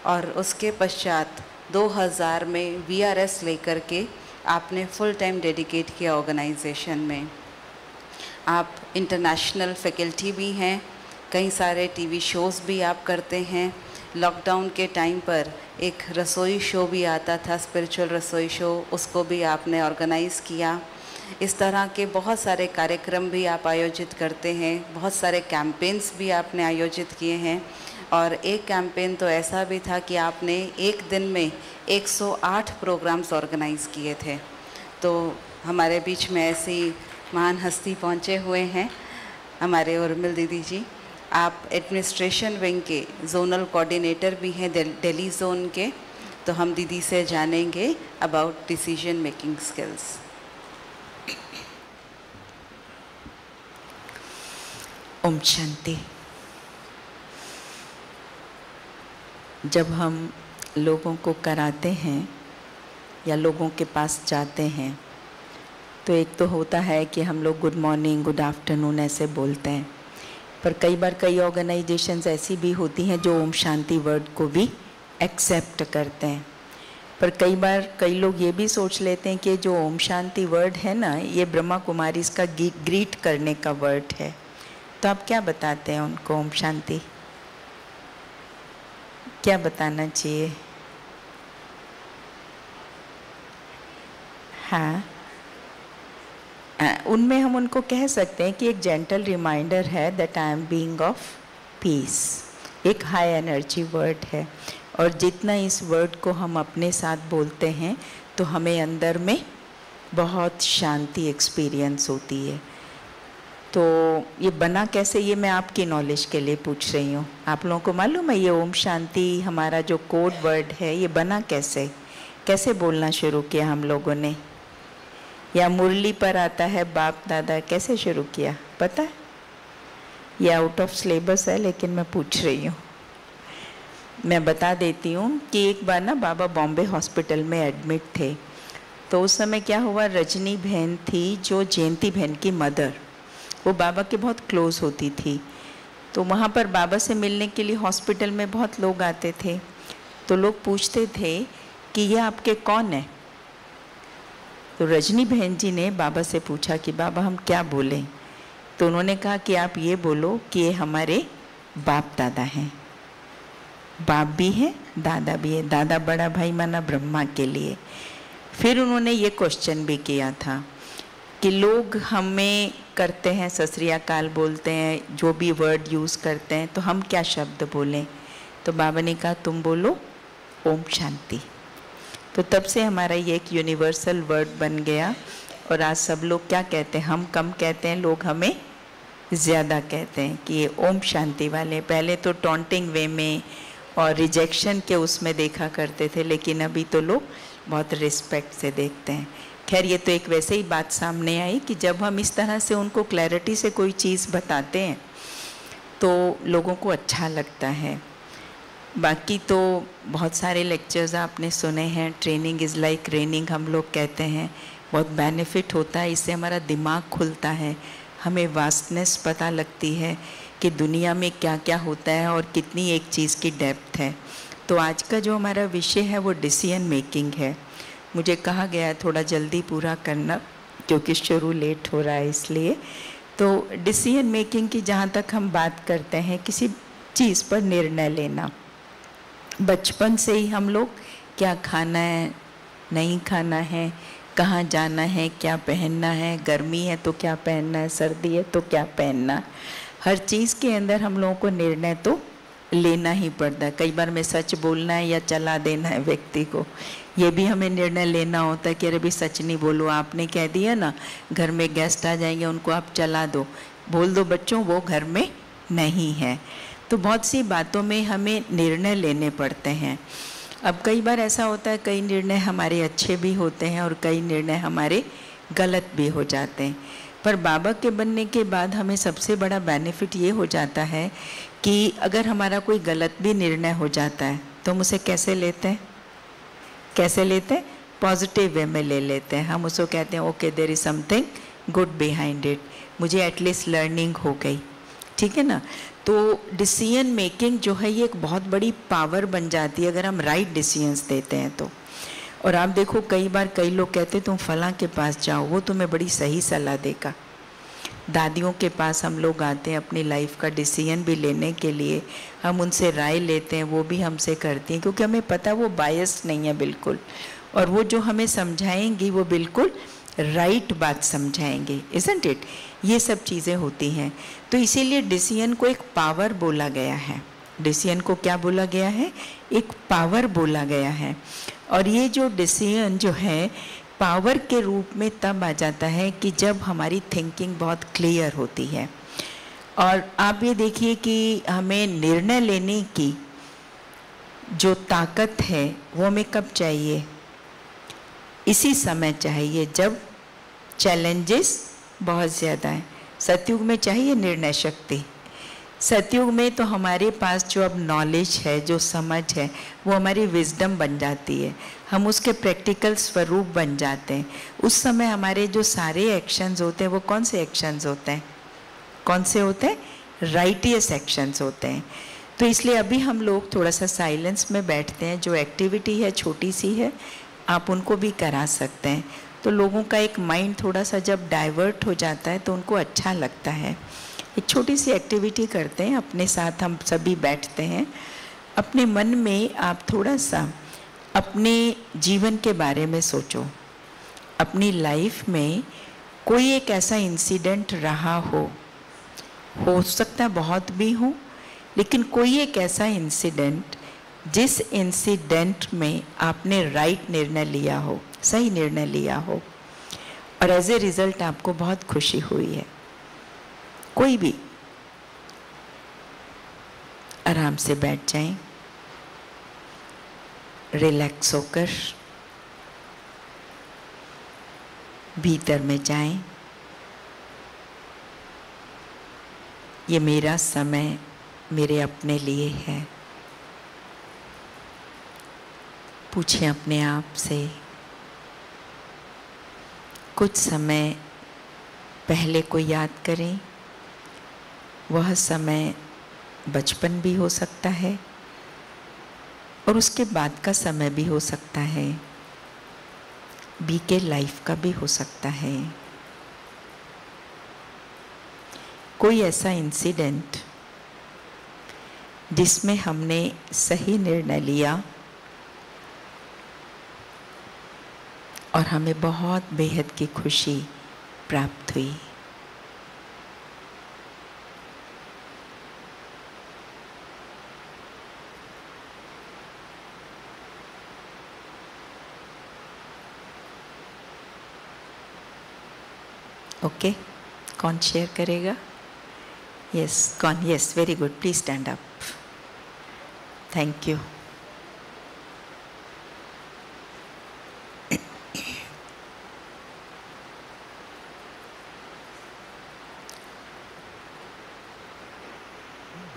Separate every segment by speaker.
Speaker 1: और उसके पश्चात 2000 में VRS लेकर के आपने फुल टाइम डेडिकेट किया ऑर्गेनाइजेशन में। आप इंटरनेशनल फैकल्टी भी हैं, कई सारे टीवी शोज़ भी आप करते हैं। लॉकडाउन के टाइम पर एक रसोई शो भी आता था, स्पिरिचुअल रसोई शो, उसको भी आपने ऑर्गेनाइज़ किया। इस तरह के बहुत सारे कार्यक्रम भी आप आयोजित करते हैं, बहुत सारे कैंपेन्स भी आपने आयोजित किए हैं। और एक कैंपेन तो ऐसा भी था कि आपने एक दिन में 108 प्रोग्राम्स ऑर्गेनाइज़ किए थे। तो हमारे बीच में ऐसी महान हस्ती पहुंचे हुए हैं हमारे उर्मिल दीदी जी। आप एडमिनिस्ट्रेशन विंग के जोनल कोऑर्डिनेटर भी हैं दिल्ली जोन के। तो हम दीदी से जानेंगे about decision making skills.
Speaker 2: Om Shanti. जब हम लोगों को कराते हैं या लोगों के पास जाते हैं तो एक तो होता है कि हम लोग गुड मॉर्निंग, गुड आफ्टरनून ऐसे बोलते हैं, पर कई बार कई ऑर्गेनाइजेशंस ऐसी भी होती हैं जो ओम शांति वर्ड को भी एक्सेप्ट करते हैं। पर कई बार कई लोग ये भी सोच लेते हैं कि जो ओम शांति वर्ड है ना, ये ब्रह्मा कुमारी इसका ग्रीट करने का वर्ड है। तो आप क्या बताते हैं उनको? ओम शांति क्या बताना चाहिए? हाँ, उनमें हम उनको कह सकते हैं कि एक जेंटल रिमाइंडर है that I am being of peace. एक हाई एनर्जी वर्ड है, और जितना इस वर्ड को हम अपने साथ बोलते हैं तो हमें अंदर में बहुत शांति एक्सपीरियंस होती है। तो ये बना कैसे, ये मैं आपकी नॉलेज के लिए पूछ रही हूँ। आप लोगों को मालूम है ये ओम शांति हमारा जो कोड वर्ड है ये बना कैसे? कैसे बोलना शुरू किया हम लोगों ने? या मुरली पर आता है बाप दादा, कैसे शुरू किया पता है? ये आउट ऑफ सिलेबस है लेकिन मैं पूछ रही हूँ। मैं बता देती हूँ कि एक बार ना बाबा बॉम्बे हॉस्पिटल में एडमिट थे। तो उस समय क्या हुआ, रजनी बहन थी जो जयंती बहन की मदर, वो बाबा के बहुत क्लोज होती थी। तो वहाँ पर बाबा से मिलने के लिए हॉस्पिटल में बहुत लोग आते थे। तो लोग पूछते थे कि ये आपके कौन है? तो रजनी बहन जी ने बाबा से पूछा कि बाबा हम क्या बोलें? तो उन्होंने कहा कि आप ये बोलो कि ये हमारे बाप दादा हैं। बाप भी है, दादा भी है। दादा बड़ा भाई माना ब्रह्मा के लिए। फिर उन्होंने ये क्वेश्चन भी किया था कि लोग हमें करते हैं सत श्री अकाल बोलते हैं, जो भी वर्ड यूज़ करते हैं, तो हम क्या शब्द बोलें? तो बाबा ने कहा तुम बोलो ओम शांति। तो तब से हमारा ये एक यूनिवर्सल वर्ड बन गया। और आज सब लोग क्या कहते हैं? हम कम कहते हैं, लोग हमें ज़्यादा कहते हैं कि ये ओम शांति वाले। पहले तो टॉन्टिंग वे में और रिजेक्शन के उसमें देखा करते थे, लेकिन अभी तो लोग बहुत रिस्पेक्ट से देखते हैं। खैर ये तो एक वैसे ही बात सामने आई कि जब हम इस तरह से उनको क्लैरिटी से कोई चीज़ बताते हैं तो लोगों को अच्छा लगता है। बाकी तो बहुत सारे लेक्चर्स आपने सुने हैं, ट्रेनिंग इज़ लाइक रेनिंग हम लोग कहते हैं। बहुत बेनिफिट होता है, इससे हमारा दिमाग खुलता है, हमें वास्टनेस पता लगती है कि दुनिया में क्या क्या होता है और कितनी एक चीज़ की डेप्थ है। तो आज का जो हमारा विषय है वो डिसीजन मेकिंग है। मुझे कहा गया है थोड़ा जल्दी पूरा करना क्योंकि शुरू लेट हो रहा है इसलिए। तो डिसीजन मेकिंग की जहाँ तक हम बात करते हैं, किसी चीज़ पर निर्णय लेना, बचपन से ही हम लोग क्या खाना है, नहीं खाना है, कहाँ जाना है, क्या पहनना है, गर्मी है तो क्या पहनना है, सर्दी है तो क्या पहनना, हर चीज़ के अंदर हम लोगों को निर्णय तो लेना ही पड़ता है। कई बार में सच बोलना है या चला देना है व्यक्ति को, ये भी हमें निर्णय लेना होता है कि अरे भी सच नहीं बोलो, आपने कह दिया ना घर में गेस्ट आ जाएंगे उनको आप चला दो, बोल दो बच्चों वो घर में नहीं है। तो बहुत सी बातों में हमें निर्णय लेने पड़ते हैं। अब कई बार ऐसा होता है कई निर्णय हमारे अच्छे भी होते हैं और कई निर्णय हमारे गलत भी हो जाते हैं। पर बाबा के बनने के बाद हमें सबसे बड़ा बेनिफिट ये हो जाता है कि अगर हमारा कोई गलत भी निर्णय हो जाता है तो हम उसे कैसे लेते हैं? कैसे लेते हैं? पॉजिटिव वे में ले लेते हैं। हम उसको कहते हैं okay there is something good behind it, मुझे एटलीस्ट लर्निंग हो गई, ठीक है ना। तो डिसीजन मेकिंग जो है ये एक बहुत बड़ी पावर बन जाती है अगर हम राइट डिसीजंस देते हैं तो। और आप देखो कई बार कई लोग कहते तुम फलां के पास जाओ, वो तुम्हें बड़ी सही सलाह देगा। दादियों के पास हम लोग आते हैं अपनी लाइफ का डिसीजन भी लेने के लिए, हम उनसे राय लेते हैं, वो भी हमसे करती हैं क्योंकि हमें पता है वो बायस्ड नहीं है बिल्कुल, और वो जो हमें समझाएंगी वो बिल्कुल राइट बात समझाएंगे, इज़न्ट इट। ये सब चीज़ें होती हैं। तो इसीलिए डिसीजन को एक पावर बोला गया है। डिसीजन को क्या बोला गया है? एक पावर बोला गया है। और ये जो डिसीजन जो है पावर के रूप में तब आ जाता है कि जब हमारी थिंकिंग बहुत क्लियर होती है। और आप ये देखिए कि हमें निर्णय लेने की जो ताकत है वो हमें कब चाहिए? इसी समय चाहिए जब चैलेंजेस बहुत ज़्यादा हैं। सतयुग में चाहिए निर्णय शक्ति। सतयुग में तो हमारे पास जो अब नॉलेज है, जो समझ है, वो हमारी विजडम बन जाती है, हम उसके प्रैक्टिकल स्वरूप बन जाते हैं। उस समय हमारे जो सारे एक्शंस होते हैं वो कौन से एक्शंस होते हैं? कौन से होते हैं? राइटियस एक्शंस होते हैं। तो इसलिए अभी हम लोग थोड़ा सा साइलेंस में बैठते हैं। जो एक्टिविटी है छोटी सी है, आप उनको भी करा सकते हैं। तो लोगों का एक माइंड थोड़ा सा जब डाइवर्ट हो जाता है तो उनको अच्छा लगता है। एक छोटी सी एक्टिविटी करते हैं, अपने साथ हम सभी बैठते हैं। अपने मन में आप थोड़ा सा अपने जीवन के बारे में सोचो। अपनी लाइफ में कोई एक ऐसा इंसिडेंट रहा हो सकता है बहुत भी हो, लेकिन कोई एक ऐसा इंसिडेंट जिस इंसिडेंट में आपने राइट निर्णय लिया हो, सही निर्णय लिया हो, और एज ए रिजल्ट आपको बहुत खुशी हुई है। कोई भी। आराम से बैठ जाएं, रिलैक्स होकर भीतर में जाएं। ये मेरा समय मेरे अपने लिए है। पूछें अपने आप से, कुछ समय पहले को याद करें। वह समय बचपन भी हो सकता है और उसके बाद का समय भी हो सकता है, बीके लाइफ का भी हो सकता है। कोई ऐसा इंसिडेंट जिसमें हमने सही निर्णय लिया और हमें बहुत बेहद की खुशी प्राप्त हुई। ओके, कौन शेयर करेगा? यस, कौन? Yes, very good, please stand up. Thank you.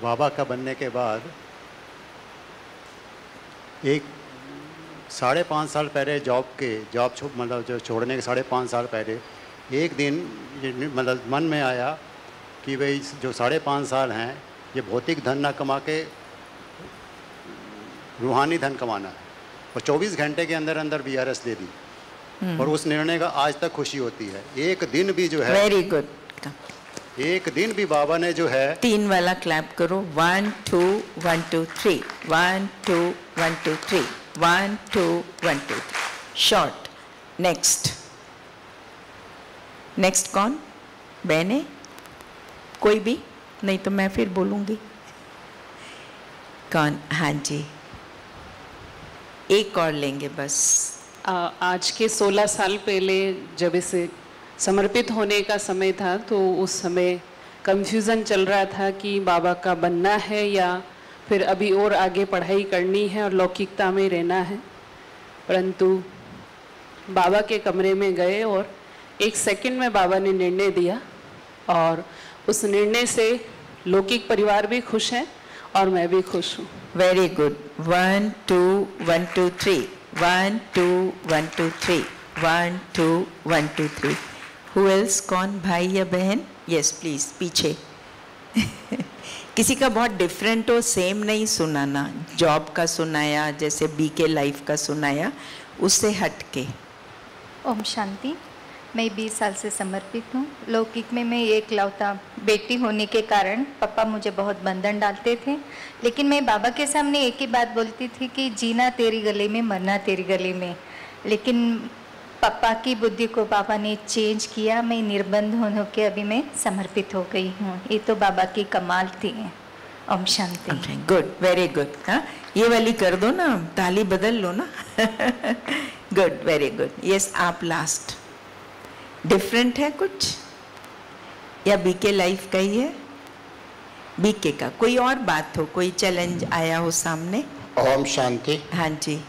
Speaker 3: बाबा का बनने के बाद एक 5.5 साल पहले जॉब मतलब जो छोड़ने के 5.5 साल पहले एक दिन मतलब मन में आया कि भाई जो 5.5 साल हैं ये भौतिक धन ना कमा के रूहानी धन कमाना है, और 24 घंटे के अंदर अंदर VRS दे दी। और उस निर्णय का आज तक खुशी होती है। एक दिन भी जो है,
Speaker 2: वेरी गुड,
Speaker 3: एक दिन भी बाबा ने जो है
Speaker 2: 3 वाला क्लैप करो। 1 2 1 2 3, 1 2 1 2 3, 1 2 1 2 3। शॉर्ट। नेक्स्ट। नेक्स्ट कौन? बहने? कोई भी नहीं तो मैं फिर बोलूँगी। कौन? हाँ जी, एक और लेंगे बस।
Speaker 4: आज के 16 साल पहले जब इसे समर्पित होने का समय था तो उस समय कंफ्यूजन चल रहा था कि बाबा का बनना है या फिर अभी और आगे पढ़ाई करनी है और लौकिकता में रहना है। परंतु बाबा के कमरे में गए और 1 सेकंड में बाबा ने निर्णय दिया, और उस निर्णय से लौकिक परिवार भी खुश है और मैं भी खुश हूँ।
Speaker 2: Very good. 1 2 1 2 3, 1 2 1 2 3, 1 2 1 2 3। Who else? कौन? भाई या बहन? यस प्लीज, पीछे किसी का बहुत डिफरेंट हो, सेम नहीं सुनाना। जॉब का सुनाया, जैसे बीके लाइफ का सुनाया, उससे हट के।
Speaker 5: ओम शांति। मैं 20 साल से समर्पित हूँ। लौकिक में मैं एक लौता बेटी होने के कारण पापा मुझे बहुत बंधन डालते थे, लेकिन मैं बाबा के सामने एक ही बात बोलती थी कि जीना तेरी गले में, मरना तेरी गले में। लेकिन पापा की बुद्धि को बाबा ने चेंज किया। मैं निर्बंध होने के अभी मैं समर्पित हो गई हूँ। ये तो बाबा की कमाल थी। ओम शांति।
Speaker 2: Good, very good. हाँ, ये वाली कर दो ना, ताली बदल लो ना। Good, very good. यस, आप लास्ट। डिफरेंट है कुछ या बीके लाइफ का ही है? बीके का कोई और बात हो, कोई चैलेंज आया हो सामने?
Speaker 6: ओम शांति।
Speaker 2: हाँ जी।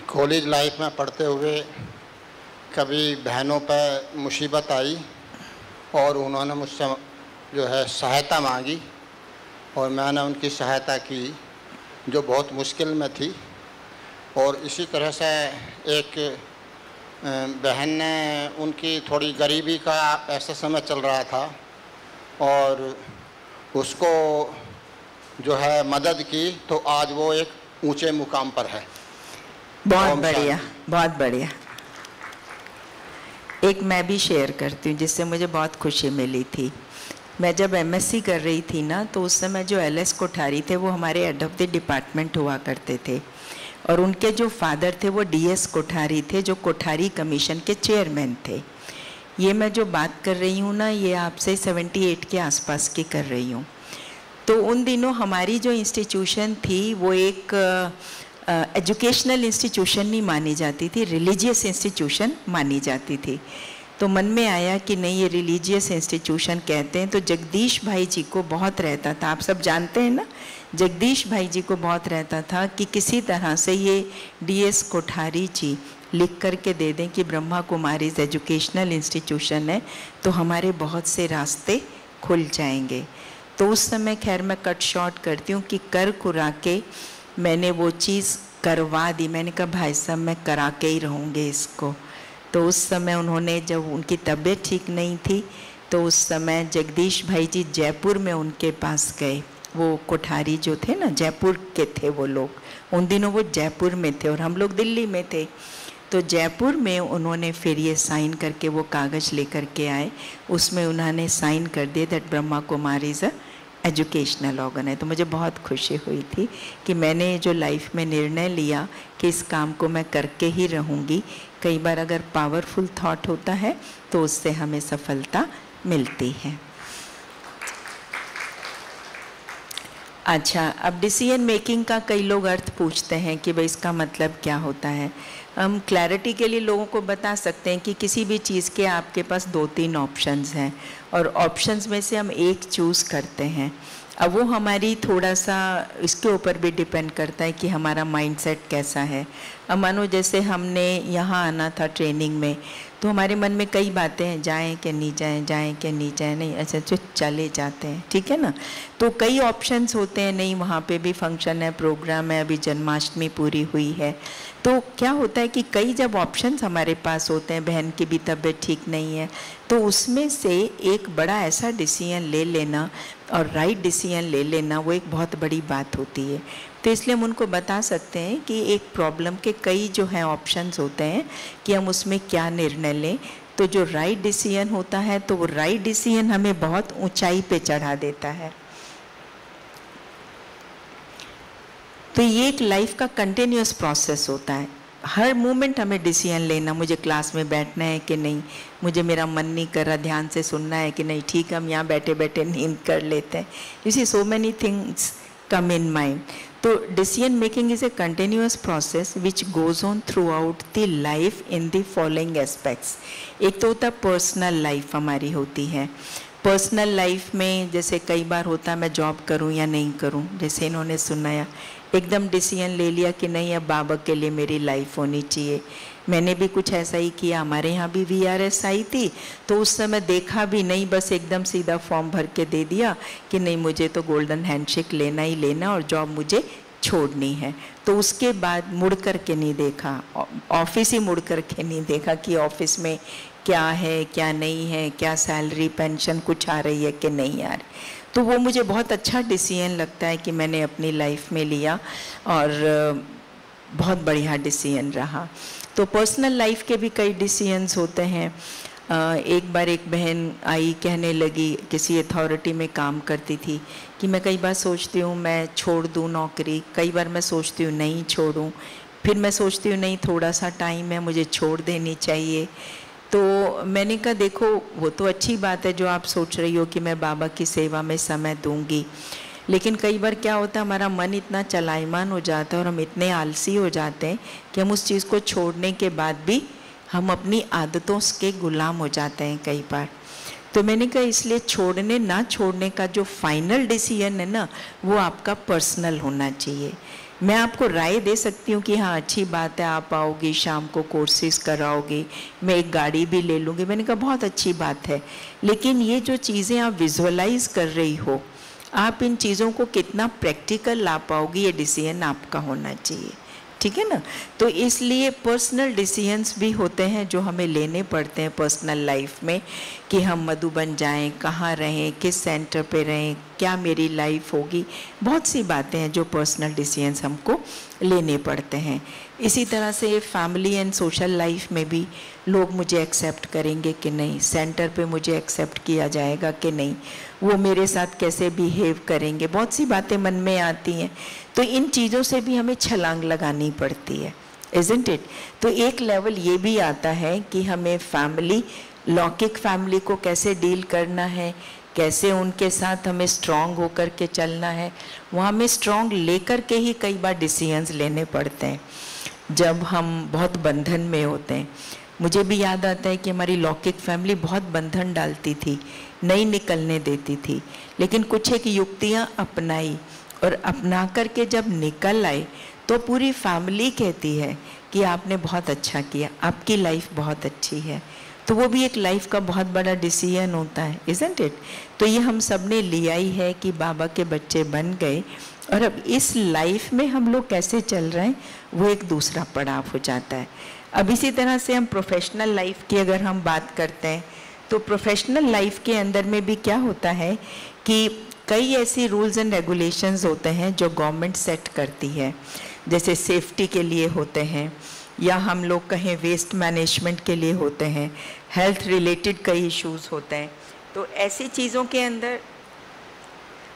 Speaker 6: कॉलेज लाइफ में पढ़ते हुए कभी बहनों पर मुसीबत आई और उन्होंने मुझसे जो है सहायता मांगी और मैंने उनकी सहायता की, जो बहुत मुश्किल में थी। और इसी तरह से एक बहन ने, उनकी थोड़ी गरीबी का ऐसा समय चल रहा था और उसको जो है मदद की, तो आज वो एक ऊंचे मुकाम पर है।
Speaker 2: बहुत बढ़िया, बहुत बढ़िया। एक मैं भी शेयर करती हूँ जिससे मुझे बहुत खुशी मिली थी। मैं जब एमएससी कर रही थी ना, तो उस समय जो एलएस कोठारी थे वो हमारे हेड ऑफ द डिपार्टमेंट हुआ करते थे और उनके जो फादर थे वो डीएस कोठारी थे, जो कोठारी कमीशन के चेयरमैन थे। ये मैं जो बात कर रही हूँ ना, ये आपसे 78 के आसपास की कर रही हूँ। तो उन दिनों हमारी जो इंस्टीट्यूशन थी वो एक एजुकेशनल इंस्टीट्यूशन नहीं मानी जाती थी, रिलीजियस इंस्टीट्यूशन मानी जाती थी। तो मन में आया कि नहीं, ये रिलीजियस इंस्टीट्यूशन कहते हैं। तो जगदीश भाई जी को बहुत रहता था, आप सब जानते हैं ना, जगदीश भाई जी को बहुत रहता था कि किसी तरह से ये डीएस कोठारी जी लिख करके दे दें कि ब्रह्मा कुमारीज एजुकेशनल इंस्टीट्यूशन है, तो हमारे बहुत से रास्ते खुल जाएंगे। तो उस समय खैर मैं कट शॉर्ट करती हूँ कि कर कुरा के मैंने वो चीज़ करवा दी। मैंने कहा भाई साहब मैं करा के ही रहूँगी इसको। तो उस समय उन्होंने, जब उनकी तबीयत ठीक नहीं थी, तो उस समय जगदीश भाई जी जयपुर में उनके पास गए। वो कोठारी जो थे ना, जयपुर के थे वो लोग। उन दिनों वो जयपुर में थे और हम लोग दिल्ली में थे। तो जयपुर में उन्होंने फिर ये साइन करके वो कागज़ लेकर के आए। उसमें उन्होंने साइन कर दिए that Brahma Kumaris educational organ है। तो मुझे बहुत खुशी हुई थी कि मैंने जो लाइफ में निर्णय लिया कि इस काम को मैं करके ही रहूँगी। कई बार अगर पावरफुल थॉट होता है तो उससे हमें सफलता मिलती है। अच्छा, अब डिसीजन मेकिंग का कई लोग अर्थ पूछते हैं कि भाई इसका मतलब क्या होता है। हम क्लैरिटी के लिए लोगों को बता सकते हैं कि किसी भी चीज़ के आपके पास 2-3 ऑप्शंस हैं और ऑप्शंस में से हम एक चूज़ करते हैं। अब वो हमारी थोड़ा सा इसके ऊपर भी डिपेंड करता है कि हमारा माइंडसेट कैसा है। अब मानो जैसे हमने यहाँ आना था ट्रेनिंग में, तो हमारे मन में कई बातें हैं, जाएं कि नहीं जाएं, जाएं कि नहीं जाएं, नहीं अच्छा तो चले जाते हैं, ठीक है ना। तो कई ऑप्शंस होते हैं, नहीं वहाँ पे भी फंक्शन है, प्रोग्राम है, अभी जन्माष्टमी पूरी हुई है। तो क्या होता है कि कई जब ऑप्शंस हमारे पास होते हैं, बहन की भी तबीयत ठीक नहीं है, तो उसमें से एक बड़ा ऐसा डिसीजन ले लेना और राइट डिसीजन ले लेना, वो एक बहुत बड़ी बात होती है। तो इसलिए हम उनको बता सकते हैं कि एक प्रॉब्लम के कई जो हैं ऑप्शंस होते हैं कि हम उसमें क्या निर्णय लें। तो जो राइट डिसीजन होता है, तो वो राइट डिसीजन हमें बहुत ऊंचाई पे चढ़ा देता है। तो ये एक लाइफ का कंटिन्यूअस प्रोसेस होता है। हर मोमेंट हमें डिसीजन लेना, मुझे क्लास में बैठना है कि नहीं, मुझे मेरा मन नहीं कर रहा, ध्यान से सुनना है कि नहीं, ठीक है हम यहाँ बैठे बैठे नींद कर लेते हैं। You see so many things come in mind. So decision making is a continuous process which goes on throughout the life in the following aspects. एक तो होता पर्सनल लाइफ हमारी होती है। पर्सनल लाइफ में जैसे कई बार होता है मैं जॉब करूं या नहीं करूं, जैसे इन्होंने सुनाया एकदम डिसीजन ले लिया कि नहीं अब बाबा के लिए मेरी लाइफ होनी चाहिए। मैंने भी कुछ ऐसा ही किया, हमारे यहाँ भी VRS आई थी, तो उस समय देखा भी नहीं, बस एकदम सीधा फॉर्म भर के दे दिया कि नहीं मुझे तो गोल्डन हैंडशेक लेना ही लेना और जॉब मुझे छोड़नी है। तो उसके बाद मुड़ कर के नहीं देखा, ऑफिस ही मुड़ कर के नहीं देखा कि ऑफिस में क्या है क्या नहीं है, क्या सैलरी पेंशन कुछ आ रही है कि नहीं आ रही। तो वो मुझे बहुत अच्छा डिसीजन लगता है कि मैंने अपनी लाइफ में लिया और बहुत बढ़िया डिसीजन रहा। तो पर्सनल लाइफ के भी कई डिसीजंस होते हैं। एक बार एक बहन आई, कहने लगी, किसी अथॉरिटी में काम करती थी, कि मैं कई बार सोचती हूँ मैं छोड़ दूँ नौकरी, कई बार मैं सोचती हूँ नहीं छोड़ूँ, फिर मैं सोचती हूँ नहीं थोड़ा सा टाइम है मुझे छोड़ देनी चाहिए। तो मैंने कहा देखो वो तो अच्छी बात है जो आप सोच रही हो कि मैं बाबा की सेवा में समय दूंगी, लेकिन कई बार क्या होता है हमारा मन इतना चलायमान हो जाता है और हम इतने आलसी हो जाते हैं कि हम उस चीज़ को छोड़ने के बाद भी हम अपनी आदतों के गुलाम हो जाते हैं कई बार। तो मैंने कहा इसलिए छोड़ने ना छोड़ने का जो फाइनल डिसीजन है ना, वो आपका पर्सनल होना चाहिए। मैं आपको राय दे सकती हूँ कि हाँ अच्छी बात है, आप आओगी शाम को कोर्सेज कराओगी, मैं एक गाड़ी भी ले लूँगी। मैंने कहा बहुत अच्छी बात है, लेकिन ये जो चीज़ें आप विजुअलाइज कर रही हो, आप इन चीज़ों को कितना प्रैक्टिकल ला पाओगी, ये डिसीजन आपका होना चाहिए, ठीक है ना। तो इसलिए पर्सनल डिसीजंस भी होते हैं जो हमें लेने पड़ते हैं पर्सनल लाइफ में, कि हम मधुबन जाएं, कहाँ रहें, किस सेंटर पे रहें, क्या मेरी लाइफ होगी। बहुत सी बातें हैं जो पर्सनल डिसीजंस हमको लेने पड़ते हैं। इसी तरह से फैमिली एंड सोशल लाइफ में भी लोग मुझे एक्सेप्ट करेंगे कि नहीं, सेंटर पे मुझे एक्सेप्ट किया जाएगा कि नहीं, वो मेरे साथ कैसे बिहेव करेंगे, बहुत सी बातें मन में आती हैं। तो इन चीज़ों से भी हमें छलांग लगानी पड़ती है, इज़न्ट इट। तो एक लेवल ये भी आता है कि हमें फैमिली, लौकिक फैमिली को कैसे डील करना है, कैसे उनके साथ हमें स्ट्रांग होकर के चलना है, वहाँ हमें स्ट्रांग लेकर के ही कई बार डिसीजंस लेने पड़ते हैं जब हम बहुत बंधन में होते हैं। मुझे भी याद आता है कि हमारी लौकिक फैमिली बहुत बंधन डालती थी, नहीं निकलने देती थी, लेकिन कुछ एक युक्तियाँ अपनाई और अपना करके जब निकल आए तो पूरी फैमिली कहती है कि आपने बहुत अच्छा किया, आपकी लाइफ बहुत अच्छी है। तो वो भी एक लाइफ का बहुत बड़ा डिसीजन होता है, इज़न्ट इट। तो ये हम सब ने लिया ही है कि बाबा के बच्चे बन गए, और अब इस लाइफ में हम लोग कैसे चल रहे हैं वो एक दूसरा पड़ाव हो जाता है। अब इसी तरह से हम प्रोफेशनल लाइफ की अगर हम बात करते हैं तो प्रोफेशनल लाइफ के अंदर में भी क्या होता है कि कई ऐसी रूल्स एंड रेगुलेशंस होते हैं जो गवर्नमेंट सेट करती है, जैसे सेफ्टी के लिए होते हैं, या हम लोग कहें वेस्ट मैनेजमेंट के लिए होते हैं, हेल्थ रिलेटेड कई इश्यूज होते हैं। तो ऐसी चीज़ों के अंदर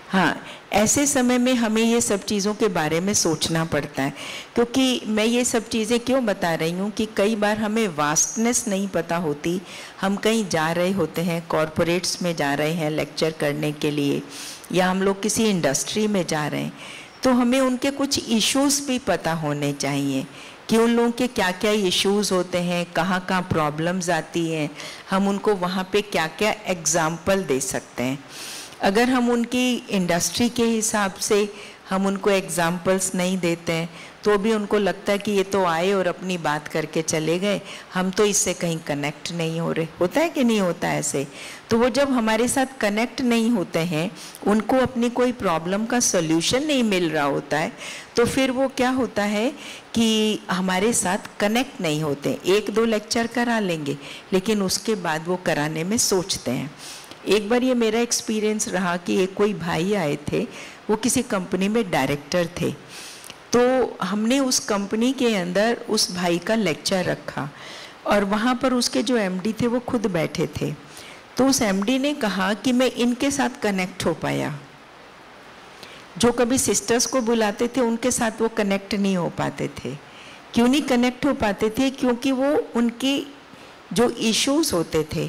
Speaker 2: हाँ, ऐसे समय में हमें ये सब चीज़ों के बारे में सोचना पड़ता है। क्योंकि मैं ये सब चीज़ें क्यों बता रही हूँ कि कई बार हमें वास्टनेस नहीं पता होती। हम कहीं जा रहे होते हैं, कॉरपोरेट्स में जा रहे हैं लेक्चर करने के लिए, या हम लोग किसी इंडस्ट्री में जा रहे हैं, तो हमें उनके कुछ इश्यूज़ भी पता होने चाहिए कि उन लोगों के क्या क्या इश्यूज़ होते हैं, कहाँ कहाँ प्रॉब्लम्स आती हैं, हम उनको वहाँ पे क्या क्या एग्जाम्पल दे सकते हैं। अगर हम उनकी इंडस्ट्री के हिसाब से हम उनको एग्जाम्पल्स नहीं देते हैं तो भी उनको लगता है कि ये तो आए और अपनी बात करके चले गए, हम तो इससे कहीं कनेक्ट नहीं हो रहे। होता है कि नहीं होता है ऐसे? तो वो जब हमारे साथ कनेक्ट नहीं होते हैं, उनको अपनी कोई प्रॉब्लम का सॉल्यूशन नहीं मिल रहा होता है, तो फिर वो क्या होता है कि हमारे साथ कनेक्ट नहीं होते। एक दो लेक्चर करा लेंगे लेकिन उसके बाद वो कराने में सोचते हैं। एक बार ये मेरा एक्सपीरियंस रहा कि एक कोई भाई आए थे, वो किसी कंपनी में डायरेक्टर थे, तो हमने उस कंपनी के अंदर उस भाई का लेक्चर रखा और वहाँ पर उसके जो एमडी थे वो खुद बैठे थे। तो उस एमडी ने कहा कि मैं इनके साथ कनेक्ट हो पाया, जो कभी सिस्टर्स को बुलाते थे उनके साथ वो कनेक्ट नहीं हो पाते थे। क्यों नहीं कनेक्ट हो पाते थे? क्योंकि वो उनकी जो इश्यूज होते थे,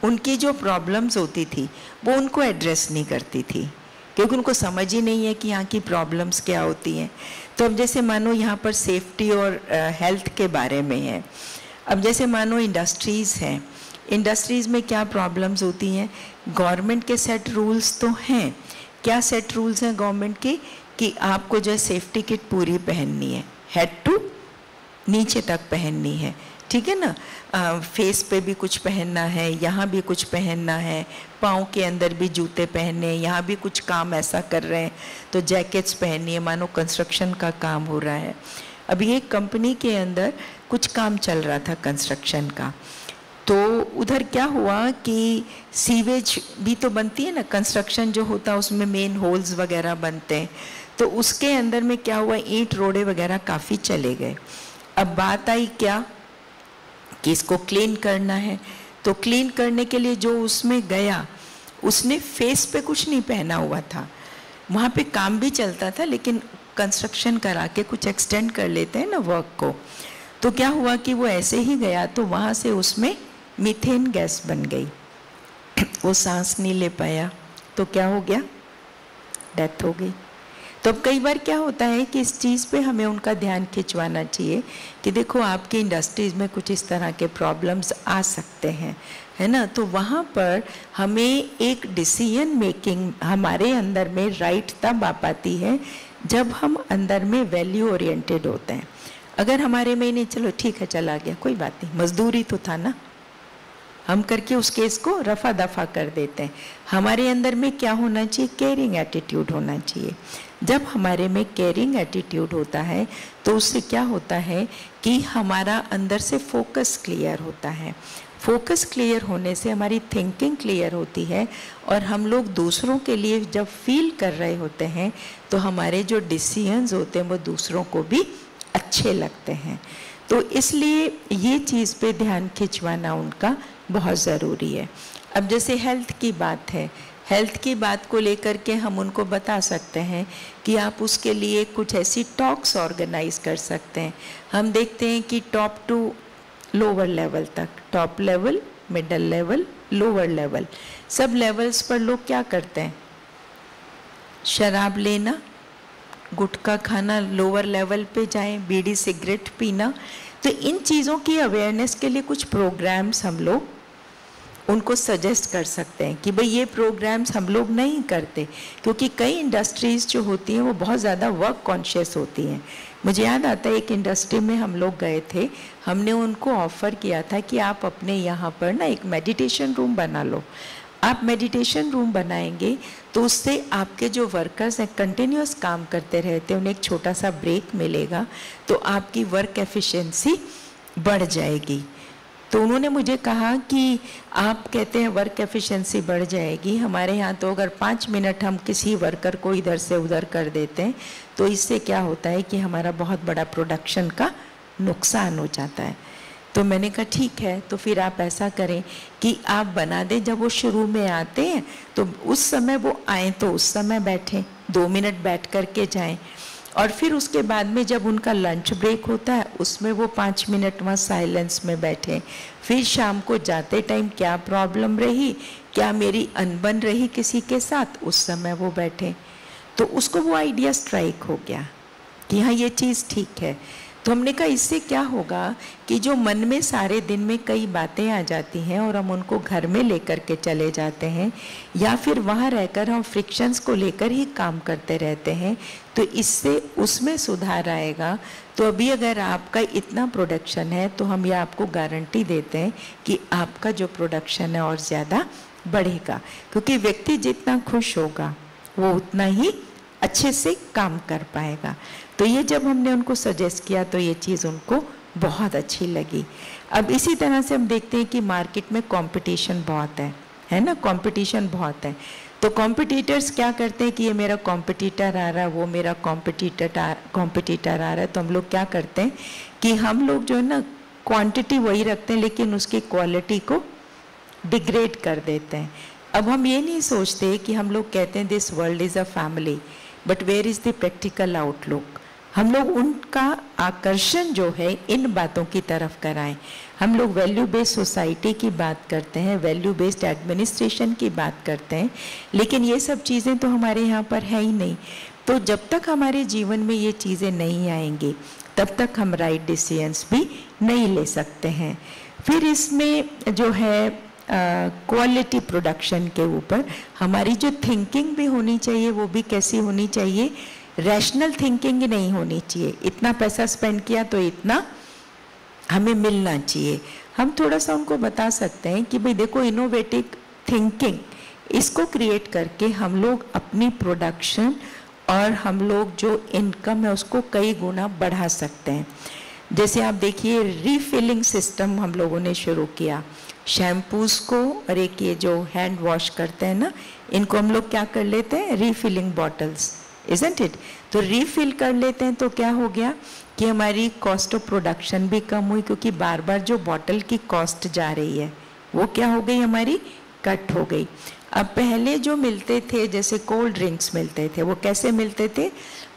Speaker 2: उनकी जो प्रॉब्लम्स होती थी, वो उनको एड्रेस नहीं करती थी, क्योंकि उनको समझ ही नहीं है कि यहाँ की प्रॉब्लम्स क्या होती हैं। तो अब जैसे मानो यहाँ पर सेफ्टी और हेल्थ के बारे में है, अब जैसे मानो इंडस्ट्रीज़ हैं, इंडस्ट्रीज़ में क्या प्रॉब्लम्स होती हैं? गवर्नमेंट के सेट रूल्स तो हैं। क्या सेट रूल्स हैं गवर्नमेंट के? कि आपको जो है सेफ्टी किट पूरी पहननी है, हेड टू नीचे तक पहननी है, ठीक है ना। फेस पे भी कुछ पहनना है, यहाँ भी कुछ पहनना है, पाँव के अंदर भी जूते पहनने हैं, यहाँ भी कुछ काम ऐसा कर रहे हैं तो जैकेट्स पहननी है, मानो कंस्ट्रक्शन का काम हो रहा है। अभी एक कंपनी के अंदर कुछ काम चल रहा था कंस्ट्रक्शन का, तो उधर क्या हुआ कि सीवेज भी तो बनती है ना, कंस्ट्रक्शन जो होता है उसमें मेन होल्स वगैरह बनते हैं, तो उसके अंदर में क्या हुआ, ईंट रोड़े वगैरह काफ़ी चले गए। अब बात आई क्या कि इसको क्लीन करना है, तो क्लीन करने के लिए जो उसमें गया उसने फेस पे कुछ नहीं पहना हुआ था, वहाँ पे काम भी चलता था लेकिन कंस्ट्रक्शन करा के कुछ एक्सटेंड कर लेते हैं ना वर्क को, तो क्या हुआ कि वो ऐसे ही गया तो वहाँ से उसमें मीथेन गैस बन गई, वो सांस नहीं ले पाया, तो क्या हो गया, डेथ हो गई। तो अब कई बार क्या होता है कि इस चीज़ पे हमें उनका ध्यान खिंचवाना चाहिए कि देखो आपकी इंडस्ट्रीज़ में कुछ इस तरह के प्रॉब्लम्स आ सकते हैं, है ना, तो वहाँ पर हमें एक डिसीजन मेकिंग हमारे अंदर में राइट तब आ पाती है जब हम अंदर में वैल्यू ओरिएंटेड होते हैं। अगर हमारे में नहीं, चलो ठीक है चला गया कोई बात नहीं, मजदूरी तो था ना, हम करके उस केस को रफा दफा कर देते हैं। हमारे अंदर में क्या होना चाहिए, केयरिंग एटीट्यूड होना चाहिए। जब हमारे में केयरिंग एटीट्यूड होता है तो उससे क्या होता है कि हमारा अंदर से फोकस क्लियर होता है, फोकस क्लियर होने से हमारी थिंकिंग क्लियर होती है, और हम लोग दूसरों के लिए जब फील कर रहे होते हैं तो हमारे जो डिसीजंस होते हैं वो दूसरों को भी अच्छे लगते हैं। तो इसलिए ये चीज़ पे ध्यान खिंचवाना उनका बहुत ज़रूरी है। अब जैसे हेल्थ की बात है, हेल्थ की बात को लेकर के हम उनको बता सकते हैं कि आप उसके लिए कुछ ऐसी टॉक्स ऑर्गेनाइज कर सकते हैं। हम देखते हैं कि टॉप टू लोअर लेवल तक, top level, middle level, lower level, सब लेवल्स पर लोग क्या करते हैं, शराब लेना, गुटखा खाना, लोअर लेवल पे जाएं, बीड़ी सिगरेट पीना। तो इन चीज़ों की अवेयरनेस के लिए कुछ प्रोग्राम्स हम लोग उनको सजेस्ट कर सकते हैं कि भाई ये प्रोग्राम्स हम लोग नहीं करते, क्योंकि कई इंडस्ट्रीज़ जो होती हैं वो बहुत ज़्यादा वर्क कॉन्शियस होती हैं। मुझे याद आता है एक इंडस्ट्री में हम लोग गए थे, हमने उनको ऑफ़र किया था कि आप अपने यहाँ पर ना एक मेडिटेशन रूम बना लो। आप मेडिटेशन रूम बनाएंगे तो उससे आपके जो वर्कर्स हैं कंटिन्यूस काम करते रहते हैं, उन्हें एक छोटा सा ब्रेक मिलेगा तो आपकी वर्क एफिशिएंसी बढ़ जाएगी। तो उन्होंने मुझे कहा कि आप कहते हैं वर्क एफिशिएंसी बढ़ जाएगी, हमारे यहाँ तो अगर 5 मिनट हम किसी वर्कर को इधर से उधर कर देते हैं तो इससे क्या होता है कि हमारा बहुत बड़ा प्रोडक्शन का नुकसान हो जाता है। तो मैंने कहा ठीक है, तो फिर आप ऐसा करें कि आप बना दें, जब वो शुरू में आते हैं तो उस समय वो आएँ तो उस समय बैठें, 2 मिनट बैठ कर के जाएँ, और फिर उसके बाद में जब उनका लंच ब्रेक होता है उसमें वो 5 मिनट वहाँ साइलेंस में बैठें। फिर शाम को जाते टाइम क्या प्रॉब्लम रही, क्या मेरी अनबन रही किसी के साथ, उस समय वो बैठें। तो उसको वो आइडिया स्ट्राइक हो गया कि हाँ ये चीज़ ठीक है। तो हमने कहा इससे क्या होगा कि जो मन में सारे दिन में कई बातें आ जाती हैं और हम उनको घर में लेकर के चले जाते हैं, या फिर वहाँ रहकर हम फ्रिक्शंस को लेकर ही काम करते रहते हैं, तो इससे उसमें सुधार आएगा। तो अभी अगर आपका इतना प्रोडक्शन है तो हम ये आपको गारंटी देते हैं कि आपका जो प्रोडक्शन है और ज़्यादा बढ़ेगा, क्योंकि व्यक्ति जितना खुश होगा वो उतना ही अच्छे से काम कर पाएगा। तो ये जब हमने उनको सजेस्ट किया तो ये चीज़ उनको बहुत अच्छी लगी। अब इसी तरह से हम देखते हैं कि मार्केट में कंपटीशन बहुत है ना, कंपटीशन बहुत है। तो कॉम्पिटिटर्स क्या करते हैं कि ये मेरा कॉम्पिटिटर आ रहा है, वो मेरा कॉम्पिटिटर आ रहा है, तो हम लोग क्या करते हैं कि हम लोग जो है ना क्वांटिटी वही रखते हैं लेकिन उसकी क्वालिटी को डिग्रेड कर देते हैं। अब हम ये नहीं सोचते कि हम लोग कहते हैं this world is a family, but where is the practical outlook. हम लोग उनका आकर्षण जो है इन बातों की तरफ कराएं। हम लोग वैल्यू बेस्ड सोसाइटी की बात करते हैं, वैल्यू बेस्ड एडमिनिस्ट्रेशन की बात करते हैं, लेकिन ये सब चीज़ें तो हमारे यहाँ पर है ही नहीं। तो जब तक हमारे जीवन में ये चीज़ें नहीं आएंगी तब तक हम राइट डिसीजंस भी नहीं ले सकते हैं। फिर इसमें जो है क्वालिटी प्रोडक्शन के ऊपर हमारी जो थिंकिंग भी होनी चाहिए वो भी कैसी होनी चाहिए, रैशनल थिंकिंग नहीं होनी चाहिए। इतना पैसा स्पेंड किया तो इतना हमें मिलना चाहिए। हम थोड़ा सा उनको बता सकते हैं कि भाई देखो इनोवेटिव थिंकिंग, इसको क्रिएट करके हम लोग अपनी प्रोडक्शन और हम लोग जो इनकम है उसको कई गुना बढ़ा सकते हैं। जैसे आप देखिए रीफिलिंग सिस्टम हम लोगों ने शुरू किया, शैम्पूज को और एक ये जो हैंड वॉश करते हैं ना, इनको हम लोग क्या कर लेते हैं, रीफिलिंग बॉटल्स, इजंट इट। तो रीफिल कर लेते हैं तो क्या हो गया कि हमारी कॉस्ट ऑफ प्रोडक्शन भी कम हुई, क्योंकि बार बार जो बॉटल की कॉस्ट जा रही है वो क्या हो गई, हमारी कट हो गई। अब पहले जो मिलते थे जैसे कोल्ड ड्रिंक्स मिलते थे, वो कैसे मिलते थे,